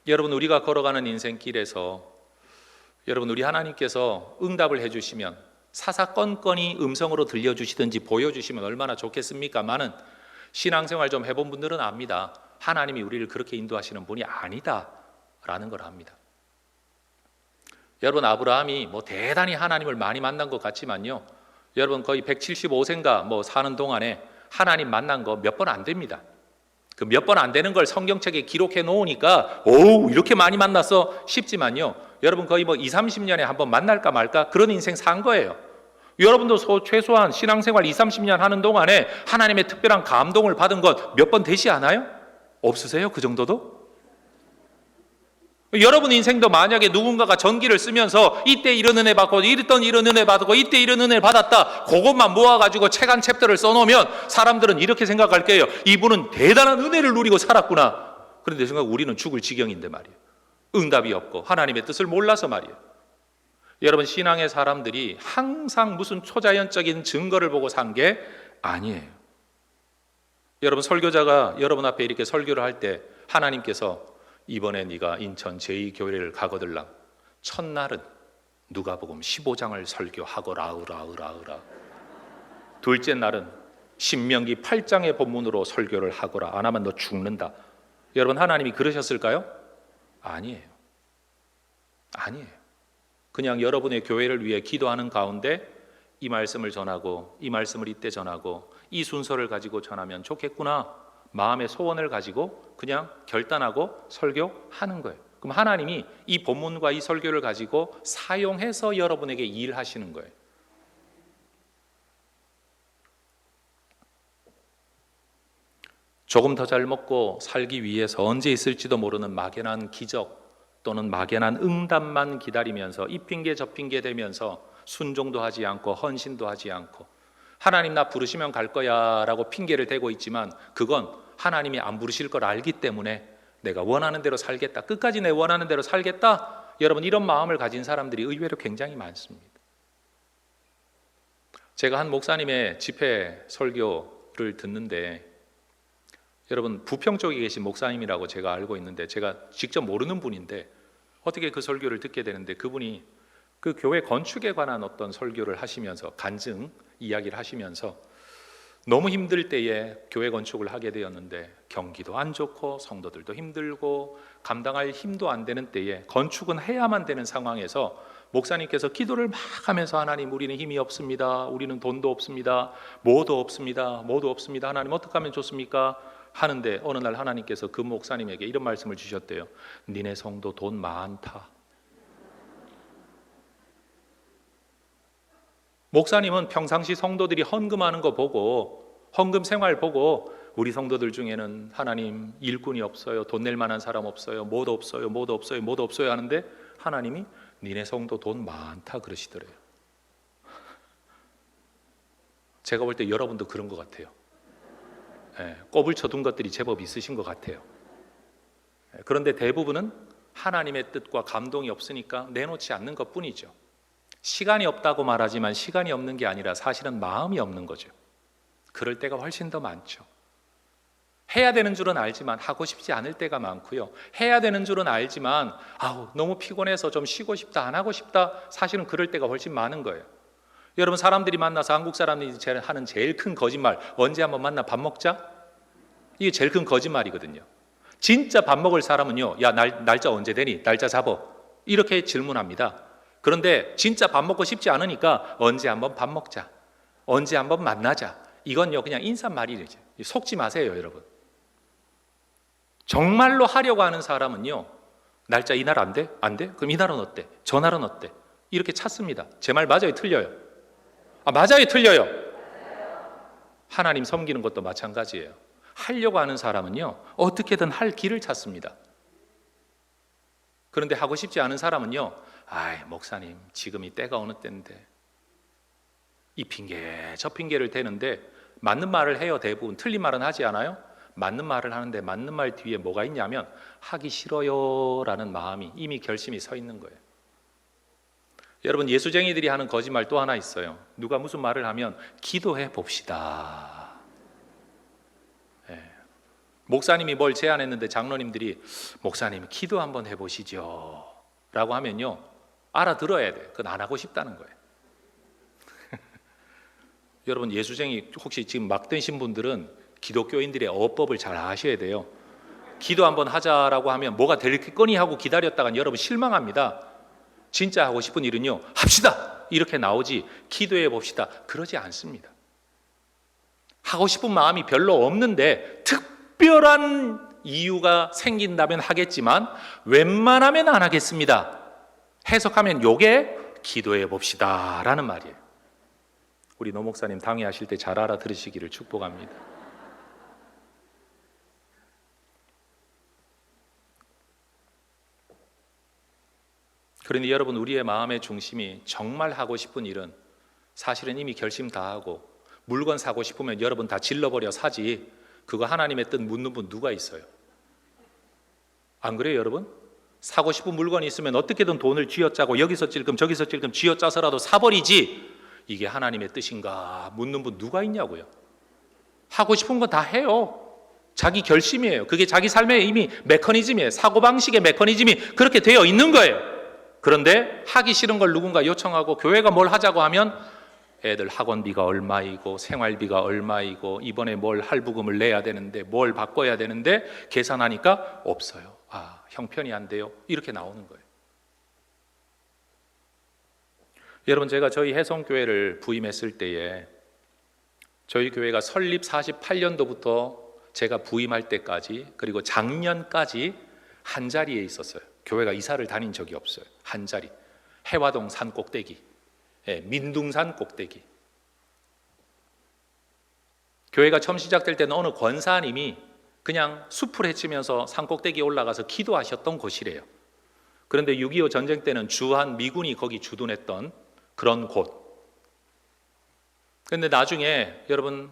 여러분, 우리가 걸어가는 인생길에서 여러분, 우리 하나님께서 응답을 해주시면 사사건건이 음성으로 들려주시든지 보여주시면 얼마나 좋겠습니까마는 신앙생활 좀 해본 분들은 압니다. 하나님이 우리를 그렇게 인도하시는 분이 아니다 라는 걸 합니다. 여러분, 아브라함이 뭐 대단히 하나님을 많이 만난 것 같지만요, 여러분 거의 175세인가 뭐 사는 동안에 하나님 만난 거 몇 번 안 됩니다. 그 몇 번 안 되는 걸 성경책에 기록해 놓으니까 오 이렇게 많이 만났어 싶지만요, 여러분 거의 뭐 20, 30년에 한번 만날까 말까 그런 인생 산 거예요. 여러분도 최소한 신앙생활 20, 30년 하는 동안에 하나님의 특별한 감동을 받은 것 몇 번 되지 않아요? 없으세요? 그 정도도? 여러분 인생도 만약에 누군가가 전기를 쓰면서 이때 이런 은혜 받고 이랬던 이런 은혜 받고 이때 이런 은혜 받았다, 그것만 모아가지고 책 한 챕터를 써놓으면 사람들은 이렇게 생각할 거예요. 이분은 대단한 은혜를 누리고 살았구나. 그런데 생각 우리는 죽을 지경인데 말이에요. 응답이 없고 하나님의 뜻을 몰라서 말이에요. 여러분, 신앙의 사람들이 항상 무슨 초자연적인 증거를 보고 산 게 아니에요. 여러분, 설교자가 여러분 앞에 이렇게 설교를 할 때 하나님께서 이번에 네가 인천 제2교회를 가거들라, 첫날은 누가복음 15장을 설교하거라 으라. 둘째 날은 신명기 8장의 본문으로 설교를 하거라, 안 하면 너 죽는다. 여러분, 하나님이 그러셨을까요? 아니에요. 그냥 여러분의 교회를 위해 기도하는 가운데 이 말씀을 전하고 이 말씀을 이때 전하고 이 순서를 가지고 전하면 좋겠구나, 마음의 소원을 가지고 그냥 결단하고 설교하는 거예요. 그럼 하나님이 이 본문과 이 설교를 가지고 사용해서 여러분에게 일하시는 거예요. 조금 더 잘 먹고 살기 위해서 언제 있을지도 모르는 막연한 기적 또는 막연한 응답만 기다리면서 이 핑계 저 핑계 대면서 순종도 하지 않고 헌신도 하지 않고 하나님 나 부르시면 갈 거야 라고 핑계를 대고 있지만, 그건 하나님이 안 부르실 걸 알기 때문에 내가 원하는 대로 살겠다, 끝까지 내 원하는 대로 살겠다, 여러분 이런 마음을 가진 사람들이 의외로 굉장히 많습니다. 제가 한 목사님의 집회 설교를 듣는데, 여러분 부평 쪽에 계신 목사님이라고 제가 알고 있는데 제가 직접 모르는 분인데 어떻게 그 설교를 듣게 되는데, 그분이 그 교회 건축에 관한 어떤 설교를 하시면서 간증 이야기를 하시면서 너무 힘들 때에 교회 건축을 하게 되었는데 경기도 안 좋고 성도들도 힘들고 감당할 힘도 안 되는 때에 건축은 해야만 되는 상황에서 목사님께서 기도를 막 하면서 하나님 우리는 힘이 없습니다, 우리는 돈도 없습니다, 뭐도 없습니다, 하나님 어떻게 하면 좋습니까? 하는데 어느 날 하나님께서 그 목사님에게 이런 말씀을 주셨대요. 니네 성도 돈 많다. 목사님은 평상시 성도들이 헌금하는 거 보고, 헌금 생활 보고 우리 성도들 중에는 하나님 일꾼이 없어요, 돈 낼 만한 사람 없어요, 뭐도 없어요 하는데 하나님이 니네 성도 돈 많다 그러시더래요. 제가 볼 때 여러분도 그런 것 같아요. 꼽을 쳐둔 것들이 제법 있으신 것 같아요. 그런데 대부분은 하나님의 뜻과 감동이 없으니까 내놓지 않는 것뿐이죠. 시간이 없다고 말하지만 시간이 없는 게 아니라 사실은 마음이 없는 거죠. 그럴 때가 훨씬 더 많죠. 해야 되는 줄은 알지만 하고 싶지 않을 때가 많고요, 해야 되는 줄은 알지만 너무 피곤해서 좀 쉬고 싶다, 안 하고 싶다, 사실은 그럴 때가 훨씬 많은 거예요. 여러분, 사람들이 만나서 한국 사람들이 하는 제일 큰 거짓말, 언제 한번 만나 밥 먹자? 이게 제일 큰 거짓말이거든요. 진짜 밥 먹을 사람은요, 야 날짜 언제 되니? 날짜 잡어. 이렇게 질문합니다. 그런데 진짜 밥 먹고 싶지 않으니까 언제 한번 밥 먹자, 언제 한번 만나자, 이건요 그냥 인사말이죠. 속지 마세요 여러분. 정말로 하려고 하는 사람은요, 날짜 이날 안 돼? 안 돼? 그럼 이날은 어때? 저날은 어때? 이렇게 찾습니다. 제 말 맞아요? 틀려요? 맞아요? 틀려요? 하나님 섬기는 것도 마찬가지예요. 하려고 하는 사람은요 어떻게든 할 길을 찾습니다. 그런데 하고 싶지 않은 사람은요, 목사님 지금이 때가 어느 때인데, 이 핑계 저 핑계를 대는데 맞는 말을 해요. 대부분 틀린 말은 하지 않아요. 맞는 말을 하는데 맞는 말 뒤에 뭐가 있냐면 하기 싫어요 라는 마음이, 이미 결심이 서 있는 거예요. 여러분, 예수쟁이들이 하는 거짓말 또 하나 있어요. 누가 무슨 말을 하면 기도해 봅시다. 목사님이 뭘 제안했는데 장로님들이 목사님 기도 한번 해보시죠 라고 하면요, 알아들어야 돼요. 그건 안 하고 싶다는 거예요. 여러분, 예수쟁이 혹시 지금 막 되신 분들은 기독교인들의 어법을 잘 아셔야 돼요. 기도 한번 하자라고 하면 뭐가 될거니 하고 기다렸다간 여러분 실망합니다. 진짜 하고 싶은 일은요, 합시다! 이렇게 나오지 기도해 봅시다. 그러지 않습니다. 하고 싶은 마음이 별로 없는데 특별한 이유가 생긴다면 하겠지만 웬만하면 안 하겠습니다. 해석하면 요게 기도해 봅시다 라는 말이에요. 우리 노 목사님 당회하실 때 잘 알아들으시기를 축복합니다. 그러니 여러분, 우리의 마음의 중심이 정말 하고 싶은 일은 사실은 이미 결심 다 하고, 물건 사고 싶으면 여러분 다 질러버려 사지, 그거 하나님의 뜻 묻는 분 누가 있어요? 안 그래요 여러분? 사고 싶은 물건이 있으면 어떻게든 돈을 쥐어짜고 여기서 찔끔 저기서 찔끔 쥐어짜서라도 사버리지, 이게 하나님의 뜻인가 묻는 분 누가 있냐고요. 하고 싶은 거 다 해요. 자기 결심이에요. 그게 자기 삶의 이미 메커니즘이에요. 사고방식의 메커니즘이 그렇게 되어 있는 거예요. 그런데 하기 싫은 걸 누군가 요청하고 교회가 뭘 하자고 하면 애들 학원비가 얼마이고 생활비가 얼마이고 이번에 뭘 할부금을 내야 되는데 뭘 바꿔야 되는데 계산하니까 없어요. 아, 형편이 안 돼요. 이렇게 나오는 거예요. 여러분, 제가 저희 해성교회를 부임했을 때에 저희 교회가 설립 48년도부터 제가 부임할 때까지, 그리고 작년까지 한 자리에 있었어요. 교회가 이사를 다닌 적이 없어요. 한 자리. 해화동 산 꼭대기, 민둥산 꼭대기. 교회가 처음 시작될 때는 어느 권사님이 그냥 숲을 헤치면서 산 꼭대기에 올라가서 기도하셨던 곳이래요. 그런데 6.25 전쟁 때는 주한 미군이 거기 주둔했던 그런 곳. 그런데 나중에 여러분,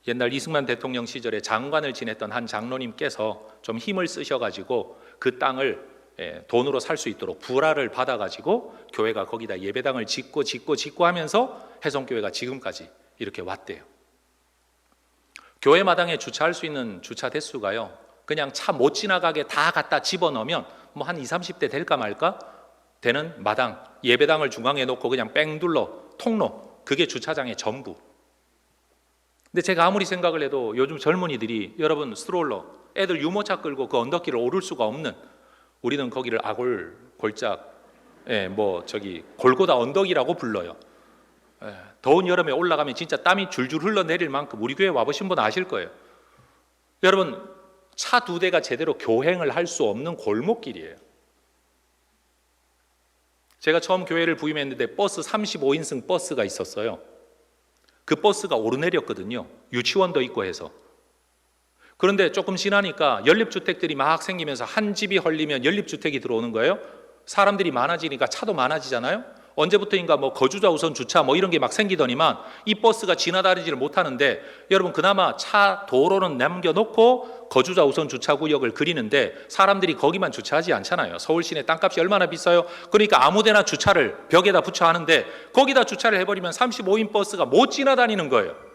옛날 이승만 대통령 시절에 장관을 지냈던 한 장로님께서 좀 힘을 쓰셔가지고 그 땅을 돈으로 살 수 있도록 불화를 받아가지고 교회가 거기다 예배당을 짓고 하면서 해성교회가 지금까지 이렇게 왔대요. 교회 마당에 주차할 수 있는 주차 대수가요, 그냥 차 못 지나가게 다 갖다 집어넣으면 뭐 한 20, 30대 될까 말까 되는 마당, 예배당을 중앙에 놓고 그냥 뺑 둘러 통로, 그게 주차장의 전부. 근데 제가 아무리 생각을 해도 요즘 젊은이들이 여러분 스트롤러, 애들 유모차 끌고 그 언덕길을 오를 수가 없는, 우리는 거기를 아골 골짝, 골고다 언덕이라고 불러요. 더운 여름에 올라가면 진짜 땀이 줄줄 흘러내릴 만큼, 우리 교회 와보신 분 아실 거예요. 여러분, 차 2대가 제대로 교행을 할 수 없는 골목길이에요. 제가 처음 교회를 부임했는데 버스 35인승 버스가 있었어요. 그 버스가 오르내렸거든요. 유치원도 있고 해서. 그런데 조금 지나니까 연립주택들이 막 생기면서 한 집이 헐리면 연립주택이 들어오는 거예요. 사람들이 많아지니까 차도 많아지잖아요. 언제부터인가 뭐 거주자 우선 주차 뭐 이런 게 막 생기더니만 이 버스가 지나다니지를 못하는데, 여러분 그나마 차 도로는 남겨놓고 거주자 우선 주차 구역을 그리는데 사람들이 거기만 주차하지 않잖아요. 서울 시내 땅값이 얼마나 비싸요. 그러니까 아무데나 주차를 벽에다 붙여 하는데 거기다 주차를 해버리면 35인 버스가 못 지나다니는 거예요.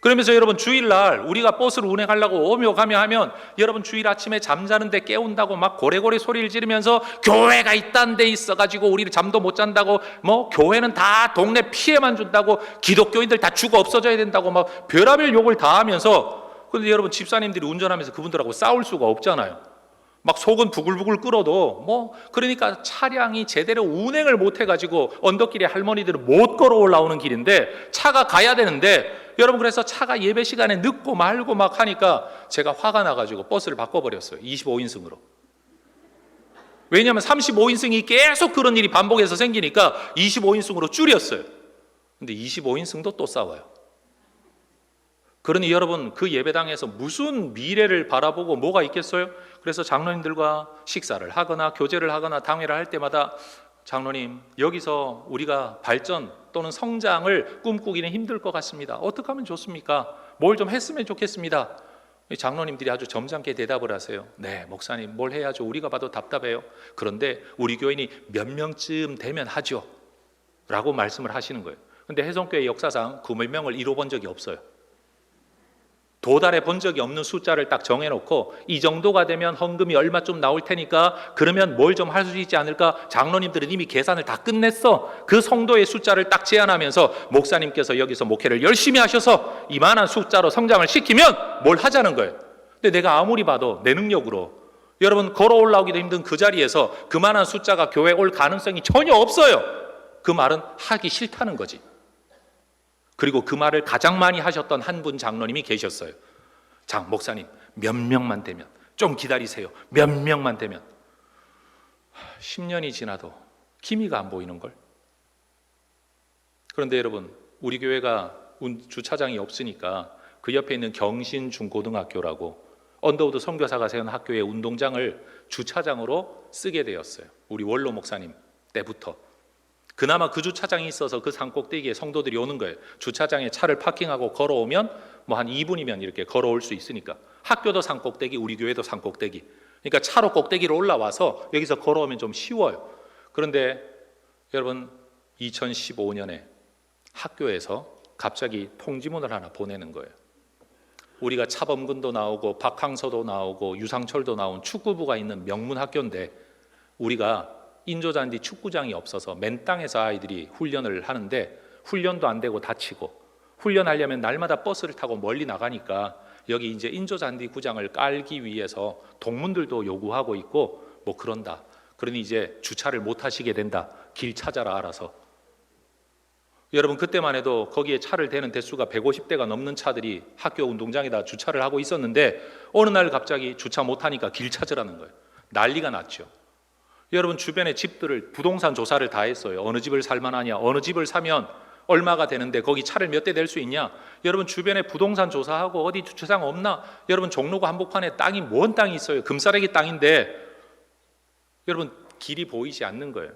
그러면서 여러분, 주일날 우리가 버스를 운행하려고 오며 가며 하면 여러분, 주일 아침에 잠자는데 깨운다고 막 고래고래 소리를 지르면서 교회가 이딴 데 있어가지고 우리를 잠도 못 잔다고, 뭐 교회는 다 동네 피해만 준다고, 기독교인들 다 죽어 없어져야 된다고 막 별의별 욕을 다 하면서. 그런데 여러분, 집사님들이 운전하면서 그분들하고 싸울 수가 없잖아요. 막 속은 부글부글 끓어도 그러니까 차량이 제대로 운행을 못 해가지고 언덕길에 할머니들은 못 걸어 올라오는 길인데 차가 가야 되는데, 여러분 그래서 차가 예배 시간에 늦고 말고 막 하니까 제가 화가 나가지고 버스를 바꿔버렸어요. 25인승으로. 왜냐하면 35인승이 계속 그런 일이 반복해서 생기니까 25인승으로 줄였어요. 근데 25인승도 또 싸워요. 그러니 여러분, 그 예배당에서 무슨 미래를 바라보고 뭐가 있겠어요? 그래서 장로님들과 식사를 하거나 교제를 하거나 당회를 할 때마다, 장로님, 여기서 우리가 발전 또는 성장을 꿈꾸기는 힘들 것 같습니다. 어떻게 하면 좋습니까? 뭘 좀 했으면 좋겠습니다. 장로님들이 아주 점잖게 대답을 하세요. 네, 목사님, 뭘 해야죠? 우리가 봐도 답답해요. 그런데 우리 교인이 몇 명쯤 되면 하죠 라고 말씀을 하시는 거예요. 근데 해성교회 역사상 그 몇 명을 이뤄본 적이 없어요. 도달해 본 적이 없는 숫자를 딱 정해놓고, 이 정도가 되면 헌금이 얼마쯤 나올 테니까 그러면 뭘 좀 할 수 있지 않을까? 장로님들은 이미 계산을 다 끝냈어. 그 성도의 숫자를 딱 제안하면서 목사님께서 여기서 목회를 열심히 하셔서 이만한 숫자로 성장을 시키면 뭘 하자는 거예요. 근데 내가 아무리 봐도 내 능력으로 여러분 걸어 올라오기도 힘든 그 자리에서 그만한 숫자가 교회에 올 가능성이 전혀 없어요. 그 말은 하기 싫다는 거지. 그리고 그 말을 가장 많이 하셨던 한 분 장로님이 계셨어요. 장 목사님 몇 명만 되면, 좀 기다리세요. 몇 명만 되면. 10년이 지나도 기미가 안 보이는 걸. 그런데 여러분, 우리 교회가 주차장이 없으니까 그 옆에 있는 경신중고등학교라고 언더우드 선교사가 세운 학교의 운동장을 주차장으로 쓰게 되었어요. 우리 원로 목사님 때부터. 그나마 그 주차장이 있어서 그 산 꼭대기에 성도들이 오는 거예요. 주차장에 차를 파킹하고 걸어오면 뭐 한 2분이면 이렇게 걸어올 수 있으니까. 학교도 산 꼭대기, 우리 교회도 산 꼭대기. 그러니까 차로 꼭대기로 올라와서 여기서 걸어오면 좀 쉬워요. 그런데 여러분, 2015년에 학교에서 갑자기 통지문을 하나 보내는 거예요. 우리가 차범근도 나오고 박항서도 나오고 유상철도 나온 축구부가 있는 명문 학교인데 우리가 인조잔디 축구장이 없어서 맨 땅에서 아이들이 훈련을 하는데 훈련도 안 되고 다치고, 훈련하려면 날마다 버스를 타고 멀리 나가니까 여기 이제 인조잔디 구장을 깔기 위해서 동문들도 요구하고 있고 뭐 그런다. 그러니 이제 주차를 못 하시게 된다. 길 찾아라 알아서. 여러분, 그때만 해도 거기에 차를 대는 대수가 150대가 넘는 차들이 학교 운동장에다 주차를 하고 있었는데 어느 날 갑자기 주차 못하니까 길 찾으라는 거예요. 난리가 났죠. 여러분, 주변의 집들을 부동산 조사를 다 했어요. 어느 집을 살만하냐, 어느 집을 사면 얼마가 되는데 거기 차를 몇 대 댈 수 있냐. 여러분, 주변에 부동산 조사하고 어디 주차장 없나. 여러분, 종로구 한복판에 땅이 뭔 땅이 있어요. 금싸래기 땅인데 여러분, 길이 보이지 않는 거예요.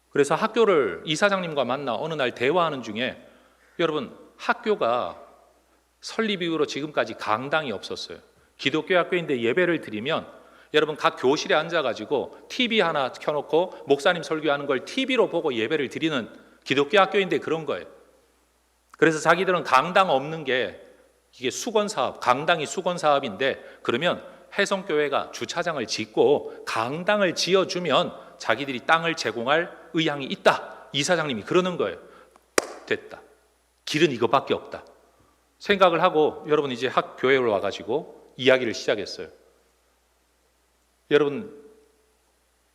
그래서 학교를 이사장님과 만나 어느 날 대화하는 중에 여러분, 학교가 설립 이후로 지금까지 강당이 없었어요. 기독교 학교인데 예배를 드리면 여러분 각 교실에 앉아가지고 TV 하나 켜놓고 목사님 설교하는 걸 TV로 보고 예배를 드리는 기독교 학교인데 그런 거예요. 그래서 자기들은 강당 없는 게 이게 수건사업, 강당이 수건사업인데 그러면 혜성교회가 주차장을 짓고 강당을 지어주면 자기들이 땅을 제공할 의향이 있다. 이사장님이 그러는 거예요. 됐다. 길은 이거밖에 없다. 생각을 하고 여러분 이제 학교에 와가지고 이야기를 시작했어요. 여러분,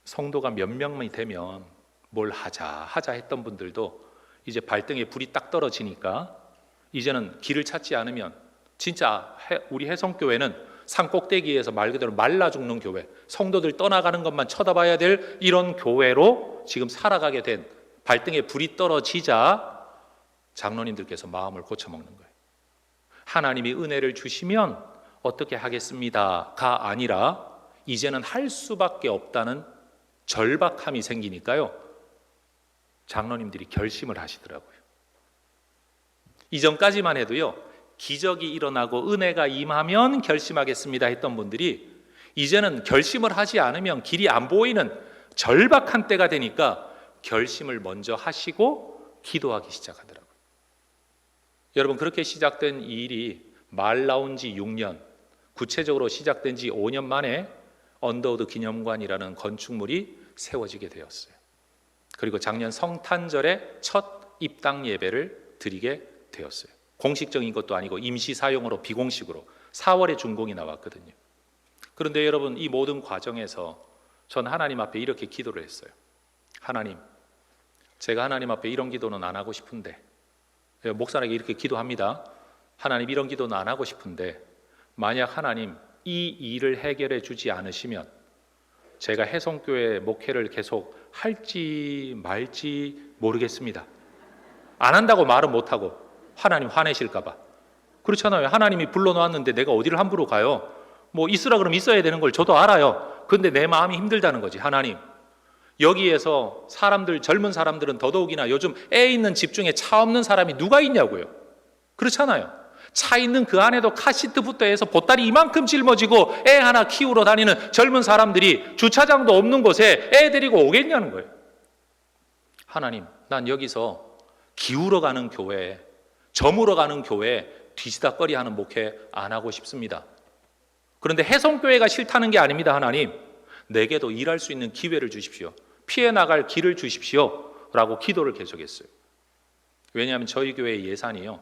성도가 몇 명이 되면 뭘 하자 했던 분들도 이제 발등에 불이 딱 떨어지니까 이제는 길을 찾지 않으면 진짜 우리 혜성교회는 산 꼭대기에서 말 그대로 말라 죽는 교회, 성도들 떠나가는 것만 쳐다봐야 될 이런 교회로 지금 살아가게 된, 발등에 불이 떨어지자 장로님들께서 마음을 고쳐먹는 거예요. 하나님이 은혜를 주시면 어떻게 하겠습니다가 아니라 이제는 할 수밖에 없다는 절박함이 생기니까요, 장로님들이 결심을 하시더라고요. 이전까지만 해도요, 기적이 일어나고 은혜가 임하면 결심하겠습니다 했던 분들이 이제는 결심을 하지 않으면 길이 안 보이는 절박한 때가 되니까 결심을 먼저 하시고 기도하기 시작하더라고요. 여러분, 그렇게 시작된 이 일이 말 나온 지 6년, 구체적으로 시작된 지 5년 만에 언더우드 기념관이라는 건축물이 세워지게 되었어요. 그리고 작년 성탄절에 첫 입당 예배를 드리게 되었어요. 공식적인 것도 아니고 임시 사용으로 비공식으로 4월에 준공이 나왔거든요. 그런데 여러분, 이 모든 과정에서 전 하나님 앞에 이렇게 기도를 했어요. 하나님, 제가 하나님 앞에 이런 기도는 안 하고 싶은데, 목사에게 이렇게 기도합니다. 하나님, 이런 기도는 안 하고 싶은데 만약 하나님 이 일을 해결해 주지 않으시면 제가 혜성교회 목회를 계속 할지 말지 모르겠습니다. 안 한다고 말은 못하고 하나님 화내실까 봐. 그렇잖아요. 하나님이 불러놓았는데 내가 어디를 함부로 가요. 뭐 있으라 그러면 있어야 되는 걸 저도 알아요. 그런데 내 마음이 힘들다는 거지. 하나님, 여기에서 사람들, 젊은 사람들은 더더욱이나 요즘 애 있는 집 중에 차 없는 사람이 누가 있냐고요. 그렇잖아요. 차 있는 그 안에도 카시트부터 해서 보따리 이만큼 짊어지고 애 하나 키우러 다니는 젊은 사람들이 주차장도 없는 곳에 애 데리고 오겠냐는 거예요. 하나님, 난 여기서 기울어 가는 교회, 저물어 가는 교회, 뒤지다꺼리 하는 목회 안 하고 싶습니다. 그런데 혜성교회가 싫다는 게 아닙니다. 하나님, 내게도 일할 수 있는 기회를 주십시오. 피해 나갈 길을 주십시오 라고 기도를 계속했어요. 왜냐하면 저희 교회의 예산이요,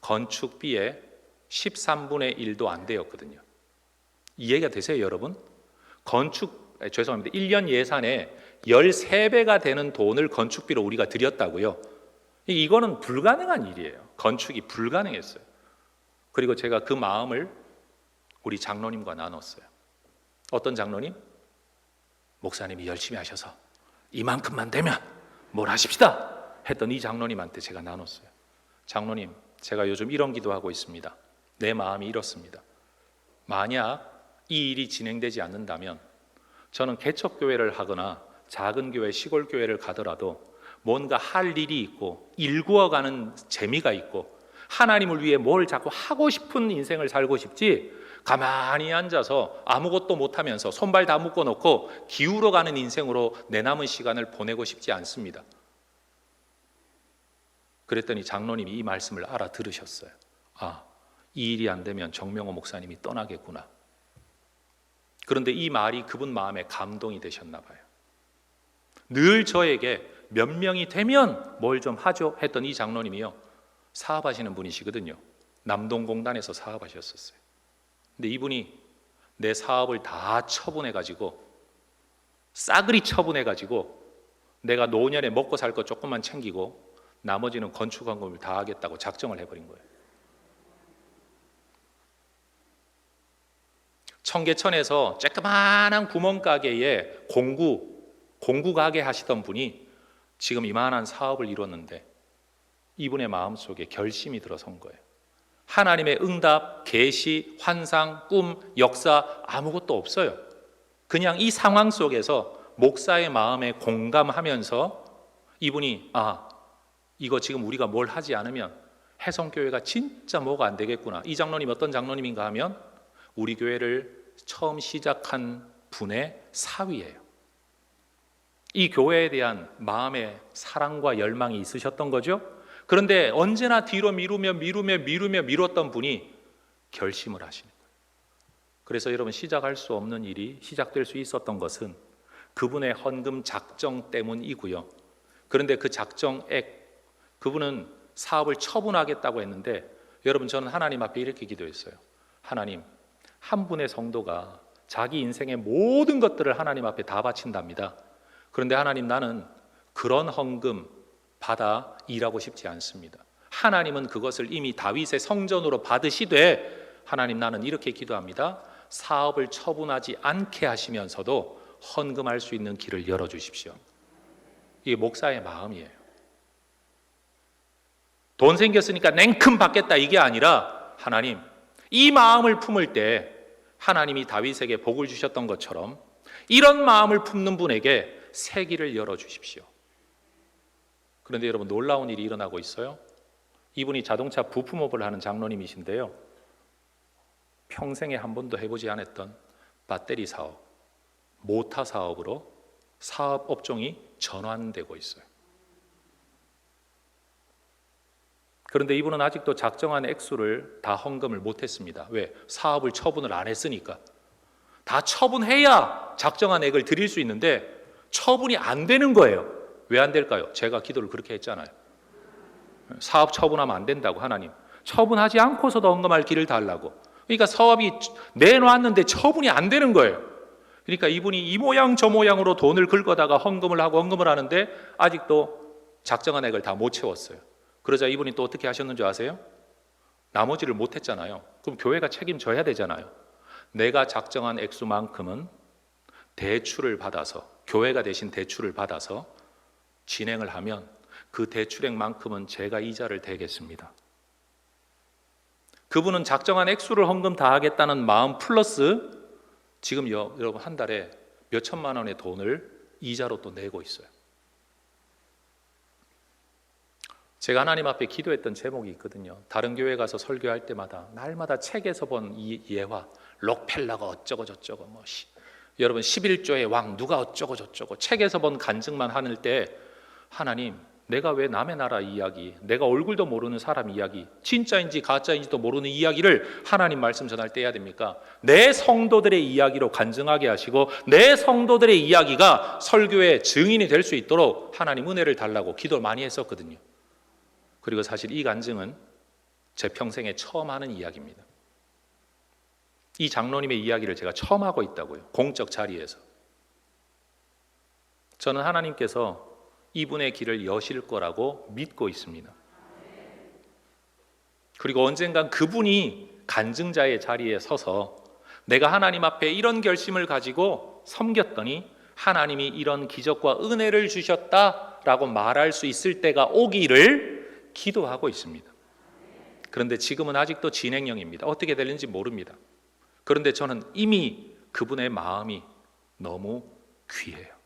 건축비의 13분의 1도 안 되었거든요. 이해가 되세요, 여러분? 죄송합니다. 1년 예산에 13배가 되는 돈을 건축비로 우리가 드렸다고요. 이거는 불가능한 일이에요. 건축이 불가능했어요. 그리고 제가 그 마음을 우리 장로님과 나눴어요. 어떤 장로님? 목사님이 열심히 하셔서 이만큼만 되면 뭘 하십시다 했던 이 장로님한테 제가 나눴어요. 장로님, 제가 요즘 이런 기도하고 있습니다. 내 마음이 이렇습니다. 만약 이 일이 진행되지 않는다면 저는 개척교회를 하거나 작은 교회, 시골 교회를 가더라도 뭔가 할 일이 있고 일구어가는 재미가 있고 하나님을 위해 뭘 자꾸 하고 싶은 인생을 살고 싶지, 가만히 앉아서 아무것도 못하면서 손발 다 묶어놓고 기울어가는 인생으로 내 남은 시간을 보내고 싶지 않습니다. 그랬더니 장로님이 이 말씀을 알아들으셨어요. 아, 이 일이 안 되면 정명호 목사님이 떠나겠구나. 그런데 이 말이 그분 마음에 감동이 되셨나 봐요. 늘 저에게 몇 명이 되면 뭘 좀 하죠 했던 이 장로님이요, 사업하시는 분이시거든요. 남동공단에서 사업하셨었어요. 근데 이분이 내 사업을 다 처분해가지고, 싸그리 처분해가지고 내가 노년에 먹고 살 거 조금만 챙기고 나머지는 건축헌금을 다 하겠다고 작정을 해버린 거예요. 청계천에서 쬐끄만한 구멍가게에 공구 가게 하시던 분이 지금 이만한 사업을 이뤘는데 이분의 마음속에 결심이 들어선 거예요. 하나님의 응답, 계시, 환상, 꿈, 역사 아무것도 없어요. 그냥 이 상황 속에서 목사의 마음에 공감하면서 이분이 이거 지금 우리가 뭘 하지 않으면 해성교회가 진짜 뭐가 안 되겠구나. 이 장로님 어떤 장로님인가 하면 우리 교회를 처음 시작한 분의 사위예요. 이 교회에 대한 마음의 사랑과 열망이 있으셨던 거죠. 그런데 언제나 뒤로 미뤘던 분이 결심을 하시는 거예요. 그래서 여러분, 시작할 수 없는 일이 시작될 수 있었던 것은 그분의 헌금 작정 때문이고요. 그런데 그 작정액, 그분은 사업을 처분하겠다고 했는데, 여러분, 저는 하나님 앞에 이렇게 기도했어요. 하나님, 한 분의 성도가 자기 인생의 모든 것들을 하나님 앞에 다 바친답니다. 그런데 하나님, 나는 그런 헌금 받아 일하고 싶지 않습니다. 하나님은 그것을 이미 다윗의 성전으로 받으시되, 하나님, 나는 이렇게 기도합니다. 사업을 처분하지 않게 하시면서도 헌금할 수 있는 길을 열어주십시오. 이게 목사의 마음이에요. 돈 생겼으니까 냉큼 받겠다 이게 아니라, 하나님, 이 마음을 품을 때 하나님이 다윗에게 복을 주셨던 것처럼 이런 마음을 품는 분에게 새 길을 열어주십시오. 그런데 여러분, 놀라운 일이 일어나고 있어요. 이분이 자동차 부품업을 하는 장로님이신데요, 평생에 한 번도 해보지 않았던 배터리 사업, 모타 사업으로 사업 업종이 전환되고 있어요. 그런데 이분은 아직도 작정한 액수를 다 헌금을 못했습니다. 왜? 사업을 처분을 안 했으니까. 다 처분해야 작정한 액을 드릴 수 있는데 처분이 안 되는 거예요. 왜 안 될까요? 제가 기도를 그렇게 했잖아요. 사업 처분하면 안 된다고. 하나님, 처분하지 않고서도 헌금할 길을 달라고. 그러니까 사업이 내놓았는데 처분이 안 되는 거예요. 그러니까 이분이 이 모양 저 모양으로 돈을 긁어다가 헌금을 하고 헌금을 하는데 아직도 작정한 액을 다 못 채웠어요. 그러자 이분이 또 어떻게 하셨는지 아세요? 나머지를 못 했잖아요. 그럼 교회가 책임져야 되잖아요. 내가 작정한 액수만큼은 대출을 받아서, 교회가 대신 대출을 받아서 진행을 하면 그 대출액만큼은 제가 이자를 대겠습니다. 그분은 작정한 액수를 헌금 다 하겠다는 마음 플러스 지금 여러분, 한 달에 몇 천만 원의 돈을 이자로 또 내고 있어요. 제가 하나님 앞에 기도했던 제목이 있거든요. 다른 교회 가서 설교할 때마다 날마다 책에서 본 이 예화, 록펠라가 어쩌고 저쩌고, 여러분 11조의 왕 누가 어쩌고 저쩌고 책에서 본 간증만 하는 때, 하나님, 내가 왜 남의 나라 이야기, 내가 얼굴도 모르는 사람 이야기, 진짜인지 가짜인지도 모르는 이야기를 하나님 말씀 전할 때 해야 됩니까? 내 성도들의 이야기로 간증하게 하시고 내 성도들의 이야기가 설교의 증인이 될 수 있도록 하나님 은혜를 달라고 기도를 많이 했었거든요. 그리고 사실 이 간증은 제 평생에 처음 하는 이야기입니다. 이 장로님의 이야기를 제가 처음 하고 있다고요. 공적 자리에서. 저는 하나님께서 이분의 길을 여실 거라고 믿고 있습니다. 그리고 언젠간 그분이 간증자의 자리에 서서 내가 하나님 앞에 이런 결심을 가지고 섬겼더니 하나님이 이런 기적과 은혜를 주셨다라고 말할 수 있을 때가 오기를 기도하고 있습니다. 그런데 지금은 아직도 진행형입니다. 어떻게 될는지 모릅니다. 그런데 저는 이미 그분의 마음이 너무 귀해요.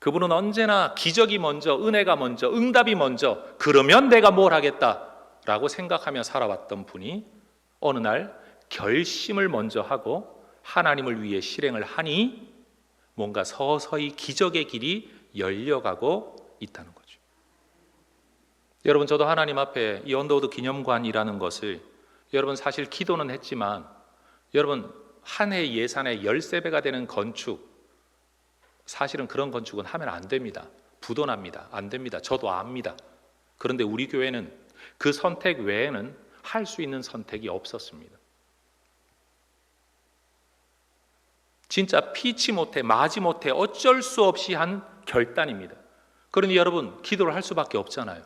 그분은 언제나 기적이 먼저, 은혜가 먼저, 응답이 먼저, 그러면 내가 뭘 하겠다라고 생각하며 살아왔던 분이 어느 날 결심을 먼저 하고 하나님을 위해 실행을 하니 뭔가 서서히 기적의 길이 열려가고 있다는 거죠. 여러분, 저도 하나님 앞에 이 언더우드 기념관이라는 것을 여러분 사실 기도는 했지만 여러분 한 해 예산의 13배가 되는 건축, 사실은 그런 건축은 하면 안 됩니다. 부도납니다. 안 됩니다. 저도 압니다. 그런데 우리 교회는 그 선택 외에는 할 수 있는 선택이 없었습니다. 진짜 피치 못해 마지 못해 어쩔 수 없이 한 결단입니다. 그러니 여러분 기도를 할 수밖에 없잖아요.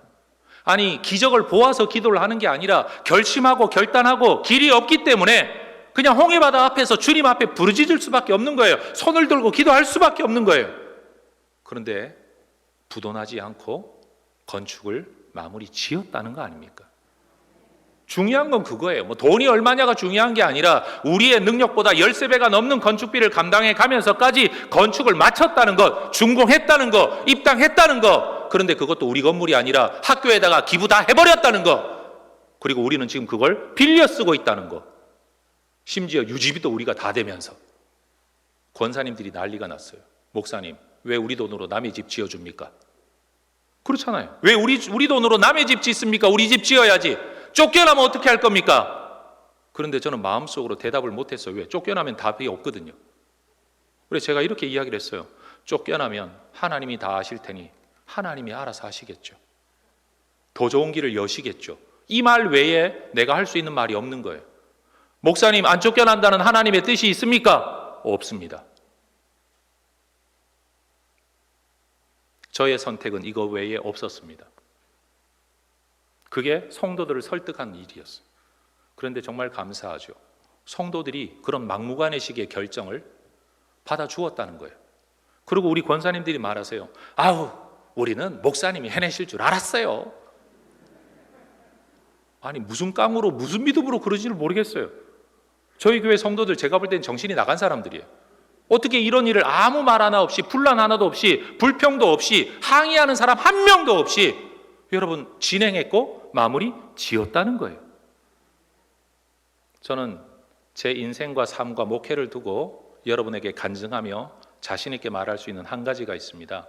아니 기적을 보아서 기도를 하는 게 아니라 결심하고 결단하고 길이 없기 때문에 그냥 홍해바다 앞에서 주님 앞에 부르짖을 수밖에 없는 거예요. 손을 들고 기도할 수밖에 없는 거예요. 그런데 부도나지 않고 건축을 마무리 지었다는 거 아닙니까? 중요한 건 그거예요. 뭐 돈이 얼마냐가 중요한 게 아니라 우리의 능력보다 13배가 넘는 건축비를 감당해 가면서까지 건축을 마쳤다는 것, 준공했다는 것, 입당했다는 것. 그런데 그것도 우리 건물이 아니라 학교에다가 기부 다 해버렸다는 것. 그리고 우리는 지금 그걸 빌려 쓰고 있다는 것. 심지어 유지비도 우리가 다 대면서 권사님들이 난리가 났어요. 목사님, 왜 우리 돈으로 남의 집 지어줍니까? 그렇잖아요. 왜 우리 돈으로 남의 집 짓습니까? 우리 집 지어야지. 쫓겨나면 어떻게 할 겁니까? 그런데 저는 마음속으로 대답을 못했어요. 왜? 쫓겨나면 답이 없거든요. 그래서 제가 이렇게 이야기를 했어요. 쫓겨나면 하나님이 다 아실 테니 하나님이 알아서 하시겠죠. 더 좋은 길을 여시겠죠. 이 말 외에 내가 할 수 있는 말이 없는 거예요. 목사님, 안 쫓겨난다는 하나님의 뜻이 있습니까? 없습니다. 저의 선택은 이거 외에 없었습니다. 그게 성도들을 설득한 일이었어요. 그런데 정말 감사하죠. 성도들이 그런 막무가내식의 결정을 받아주었다는 거예요. 그리고 우리 권사님들이 말하세요. 아우, 우리는 목사님이 해내실 줄 알았어요. 아니 무슨 깡으로 무슨 믿음으로 그러지를 모르겠어요. 저희 교회 성도들 제가 볼 땐 정신이 나간 사람들이에요. 어떻게 이런 일을 아무 말 하나 없이 분란 하나도 없이 불평도 없이 항의하는 사람 한 명도 없이 여러분 진행했고 마무리 지었다는 거예요. 저는 제 인생과 삶과 목회를 두고 여러분에게 간증하며 자신 있게 말할 수 있는 한 가지가 있습니다.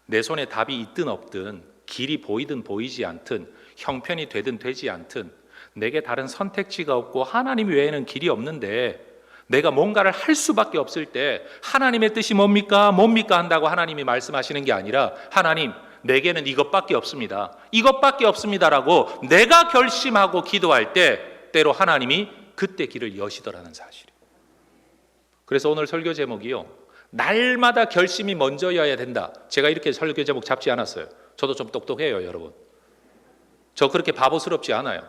내 손에 답이 있든 없든 길이 보이든 보이지 않든 형편이 되든 되지 않든 내게 다른 선택지가 없고 하나님 외에는 길이 없는데 내가 뭔가를 할 수밖에 없을 때 하나님의 뜻이 뭡니까? 뭡니까? 한다고 하나님이 말씀하시는 게 아니라 하나님 내게는 이것밖에 없습니다. 이것밖에 없습니다라고 내가 결심하고 기도할 때 때로 하나님이 그때 길을 여시더라는 사실이에요. 그래서 오늘 설교 제목이요. 날마다 결심이 먼저여야 된다. 제가 이렇게 설교 제목 잡지 않았어요. 저도 좀 똑똑해요, 여러분. 저 그렇게 바보스럽지 않아요.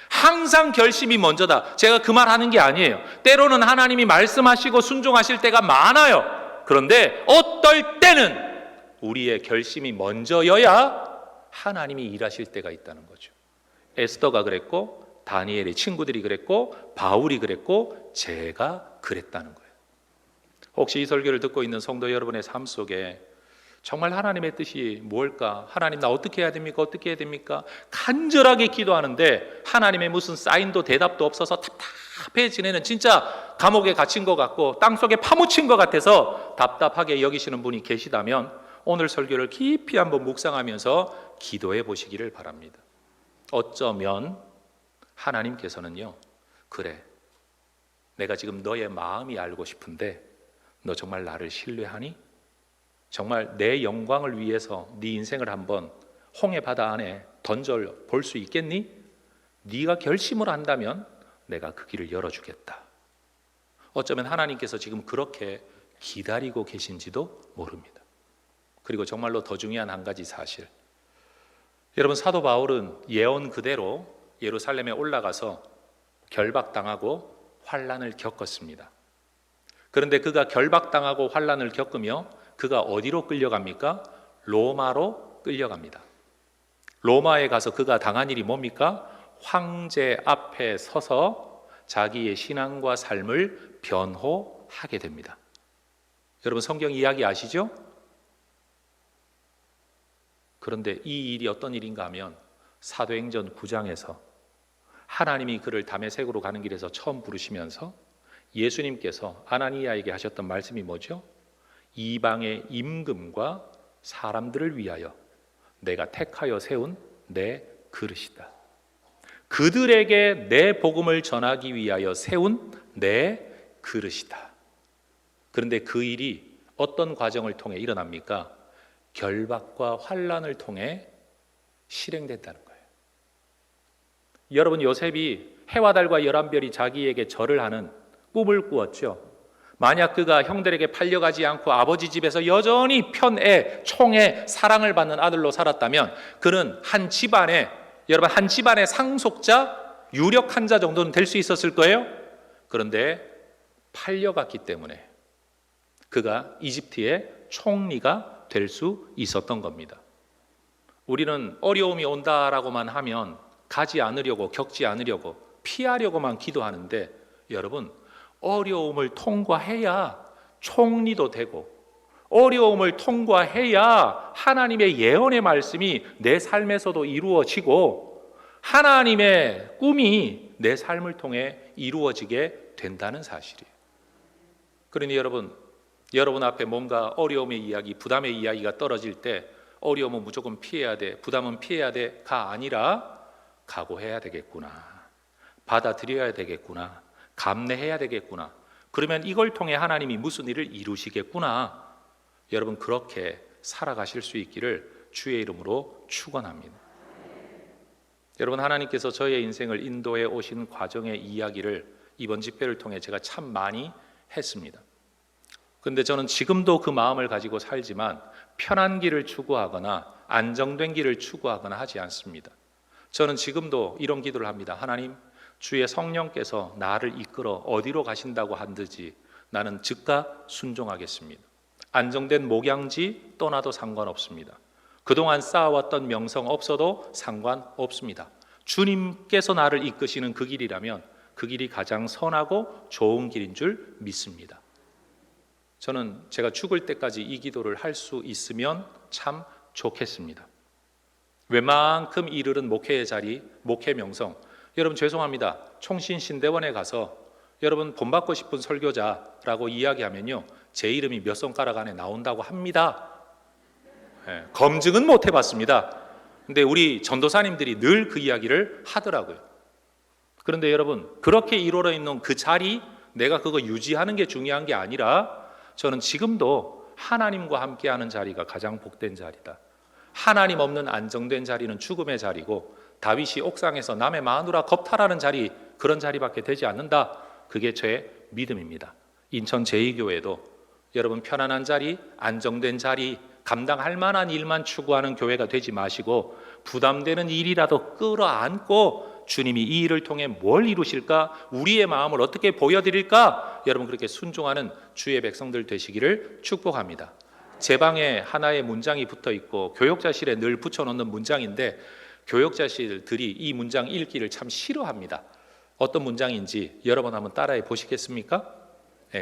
항상 결심이 먼저다. 제가 그 말 하는 게 아니에요. 때로는 하나님이 말씀하시고 순종하실 때가 많아요. 그런데 어떨 때는 우리의 결심이 먼저여야 하나님이 일하실 때가 있다는 거죠. 에스더가 그랬고 다니엘의 친구들이 그랬고 바울이 그랬고 제가 그랬다는 거예요. 혹시 이 설교를 듣고 있는 성도 여러분의 삶 속에 정말 하나님의 뜻이 뭘까? 하나님 나 어떻게 해야 됩니까? 어떻게 해야 됩니까? 간절하게 기도하는데 하나님의 무슨 사인도 대답도 없어서 답답해 지내는 진짜 감옥에 갇힌 것 같고 땅속에 파묻힌 것 같아서 답답하게 여기시는 분이 계시다면 오늘 설교를 깊이 한번 묵상하면서 기도해 보시기를 바랍니다. 어쩌면 하나님께서는요, 그래, 내가 지금 너의 마음이 알고 싶은데 너 정말 나를 신뢰하니? 정말 내 영광을 위해서 네 인생을 한번 홍해 바다 안에 던져 볼 수 있겠니? 네가 결심을 한다면 내가 그 길을 열어주겠다. 어쩌면 하나님께서 지금 그렇게 기다리고 계신지도 모릅니다. 그리고 정말로 더 중요한 한 가지 사실, 여러분, 사도 바울은 예언 그대로 예루살렘에 올라가서 결박당하고 환난을 겪었습니다. 그런데 그가 결박당하고 환난을 겪으며 그가 어디로 끌려갑니까? 로마로 끌려갑니다. 로마에 가서 그가 당한 일이 뭡니까? 황제 앞에 서서 자기의 신앙과 삶을 변호하게 됩니다. 여러분, 성경 이야기 아시죠? 그런데 이 일이 어떤 일인가 하면 사도행전 9장에서 하나님이 그를 다메섹으로 가는 길에서 처음 부르시면서 예수님께서 아나니아에게 하셨던 말씀이 뭐죠? 이방의 임금과 사람들을 위하여 내가 택하여 세운 내 그릇이다. 그들에게 내 복음을 전하기 위하여 세운 내 그릇이다. 그런데 그 일이 어떤 과정을 통해 일어납니까? 결박과 환난을 통해 실행된다는 거예요. 여러분, 요셉이 해와 달과 11별이 자기에게 절을 하는 꿈을 꾸었죠. 만약 그가 형들에게 팔려가지 않고 아버지 집에서 여전히 편애, 총애, 사랑을 받는 아들로 살았다면 그는 한 집안에, 여러분, 한 집안의 상속자, 유력한 자 정도는 될 수 있었을 거예요. 그런데 팔려갔기 때문에 그가 이집트의 총리가 될 수 있었던 겁니다. 우리는 어려움이 온다라고만 하면 가지 않으려고, 겪지 않으려고, 피하려고만 기도하는데, 여러분, 어려움을 통과해야 총리도 되고, 어려움을 통과해야 하나님의 예언의 말씀이 내 삶에서도 이루어지고 하나님의 꿈이 내 삶을 통해 이루어지게 된다는 사실이에요. 그러니 여러분 앞에 뭔가 어려움의 이야기, 부담의 이야기가 떨어질 때 어려움은 무조건 피해야 돼, 부담은 피해야 돼가 아니라 각오해야 되겠구나, 받아들여야 되겠구나, 감내해야 되겠구나, 그러면 이걸 통해 하나님이 무슨 일을 이루시겠구나, 여러분, 그렇게 살아가실 수 있기를 주의 이름으로 축원합니다. 여러분, 하나님께서 저의 인생을 인도해 오신 과정의 이야기를 이번 집회를 통해 제가 참 많이 했습니다. 그런데 저는 지금도 그 마음을 가지고 살지만 편한 길을 추구하거나 안정된 길을 추구하거나 하지 않습니다. 저는 지금도 이런 기도를 합니다. 하나님, 주의 성령께서 나를 이끌어 어디로 가신다고 한듯이 나는 즉각 순종하겠습니다. 안정된 목양지 떠나도 상관없습니다. 그동안 쌓아왔던 명성 없어도 상관없습니다. 주님께서 나를 이끄시는 그 길이라면 그 길이 가장 선하고 좋은 길인 줄 믿습니다. 저는 제가 죽을 때까지 이 기도를 할 수 있으면 참 좋겠습니다. 웬만큼 이르는 목회의 자리, 목회 명성, 여러분 죄송합니다. 총신신대원에 가서 여러분 본받고 싶은 설교자라고 이야기하면요, 제 이름이 몇 손가락 안에 나온다고 합니다. 검증은 못 해봤습니다. 근데 우리 전도사님들이 늘 그 이야기를 하더라고요. 그런데 여러분, 그렇게 이루어져 있는 그 자리, 내가 그거 유지하는 게 중요한 게 아니라 저는 지금도 하나님과 함께하는 자리가 가장 복된 자리다. 하나님 없는 안정된 자리는 죽음의 자리고 다윗이 옥상에서 남의 마누라 겁탈하는 자리, 그런 자리밖에 되지 않는다. 그게 제 믿음입니다. 인천 제2교회도 여러분 편안한 자리, 안정된 자리, 감당할 만한 일만 추구하는 교회가 되지 마시고 부담되는 일이라도 끌어안고 주님이 이 일을 통해 뭘 이루실까? 우리의 마음을 어떻게 보여드릴까? 여러분 그렇게 순종하는 주의 백성들 되시기를 축복합니다. 제 방에 하나의 문장이 붙어 있고 교역자실에 늘 붙여놓는 문장인데 교역자실들이 이 문장 읽기를 참 싫어합니다. 어떤 문장인지 여러분 한번 따라해 보시겠습니까?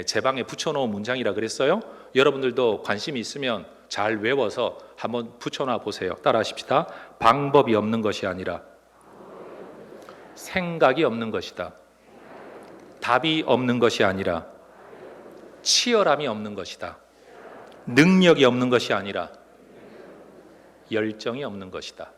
제 방에 붙여놓은 문장이라 그랬어요. 여러분들도 관심이 있으면 잘 외워서 한번 붙여놔 보세요. 따라하십시다. 방법이 없는 것이 아니라 생각이 없는 것이다. 답이 없는 것이 아니라 치열함이 없는 것이다. 능력이 없는 것이 아니라 열정이 없는 것이다.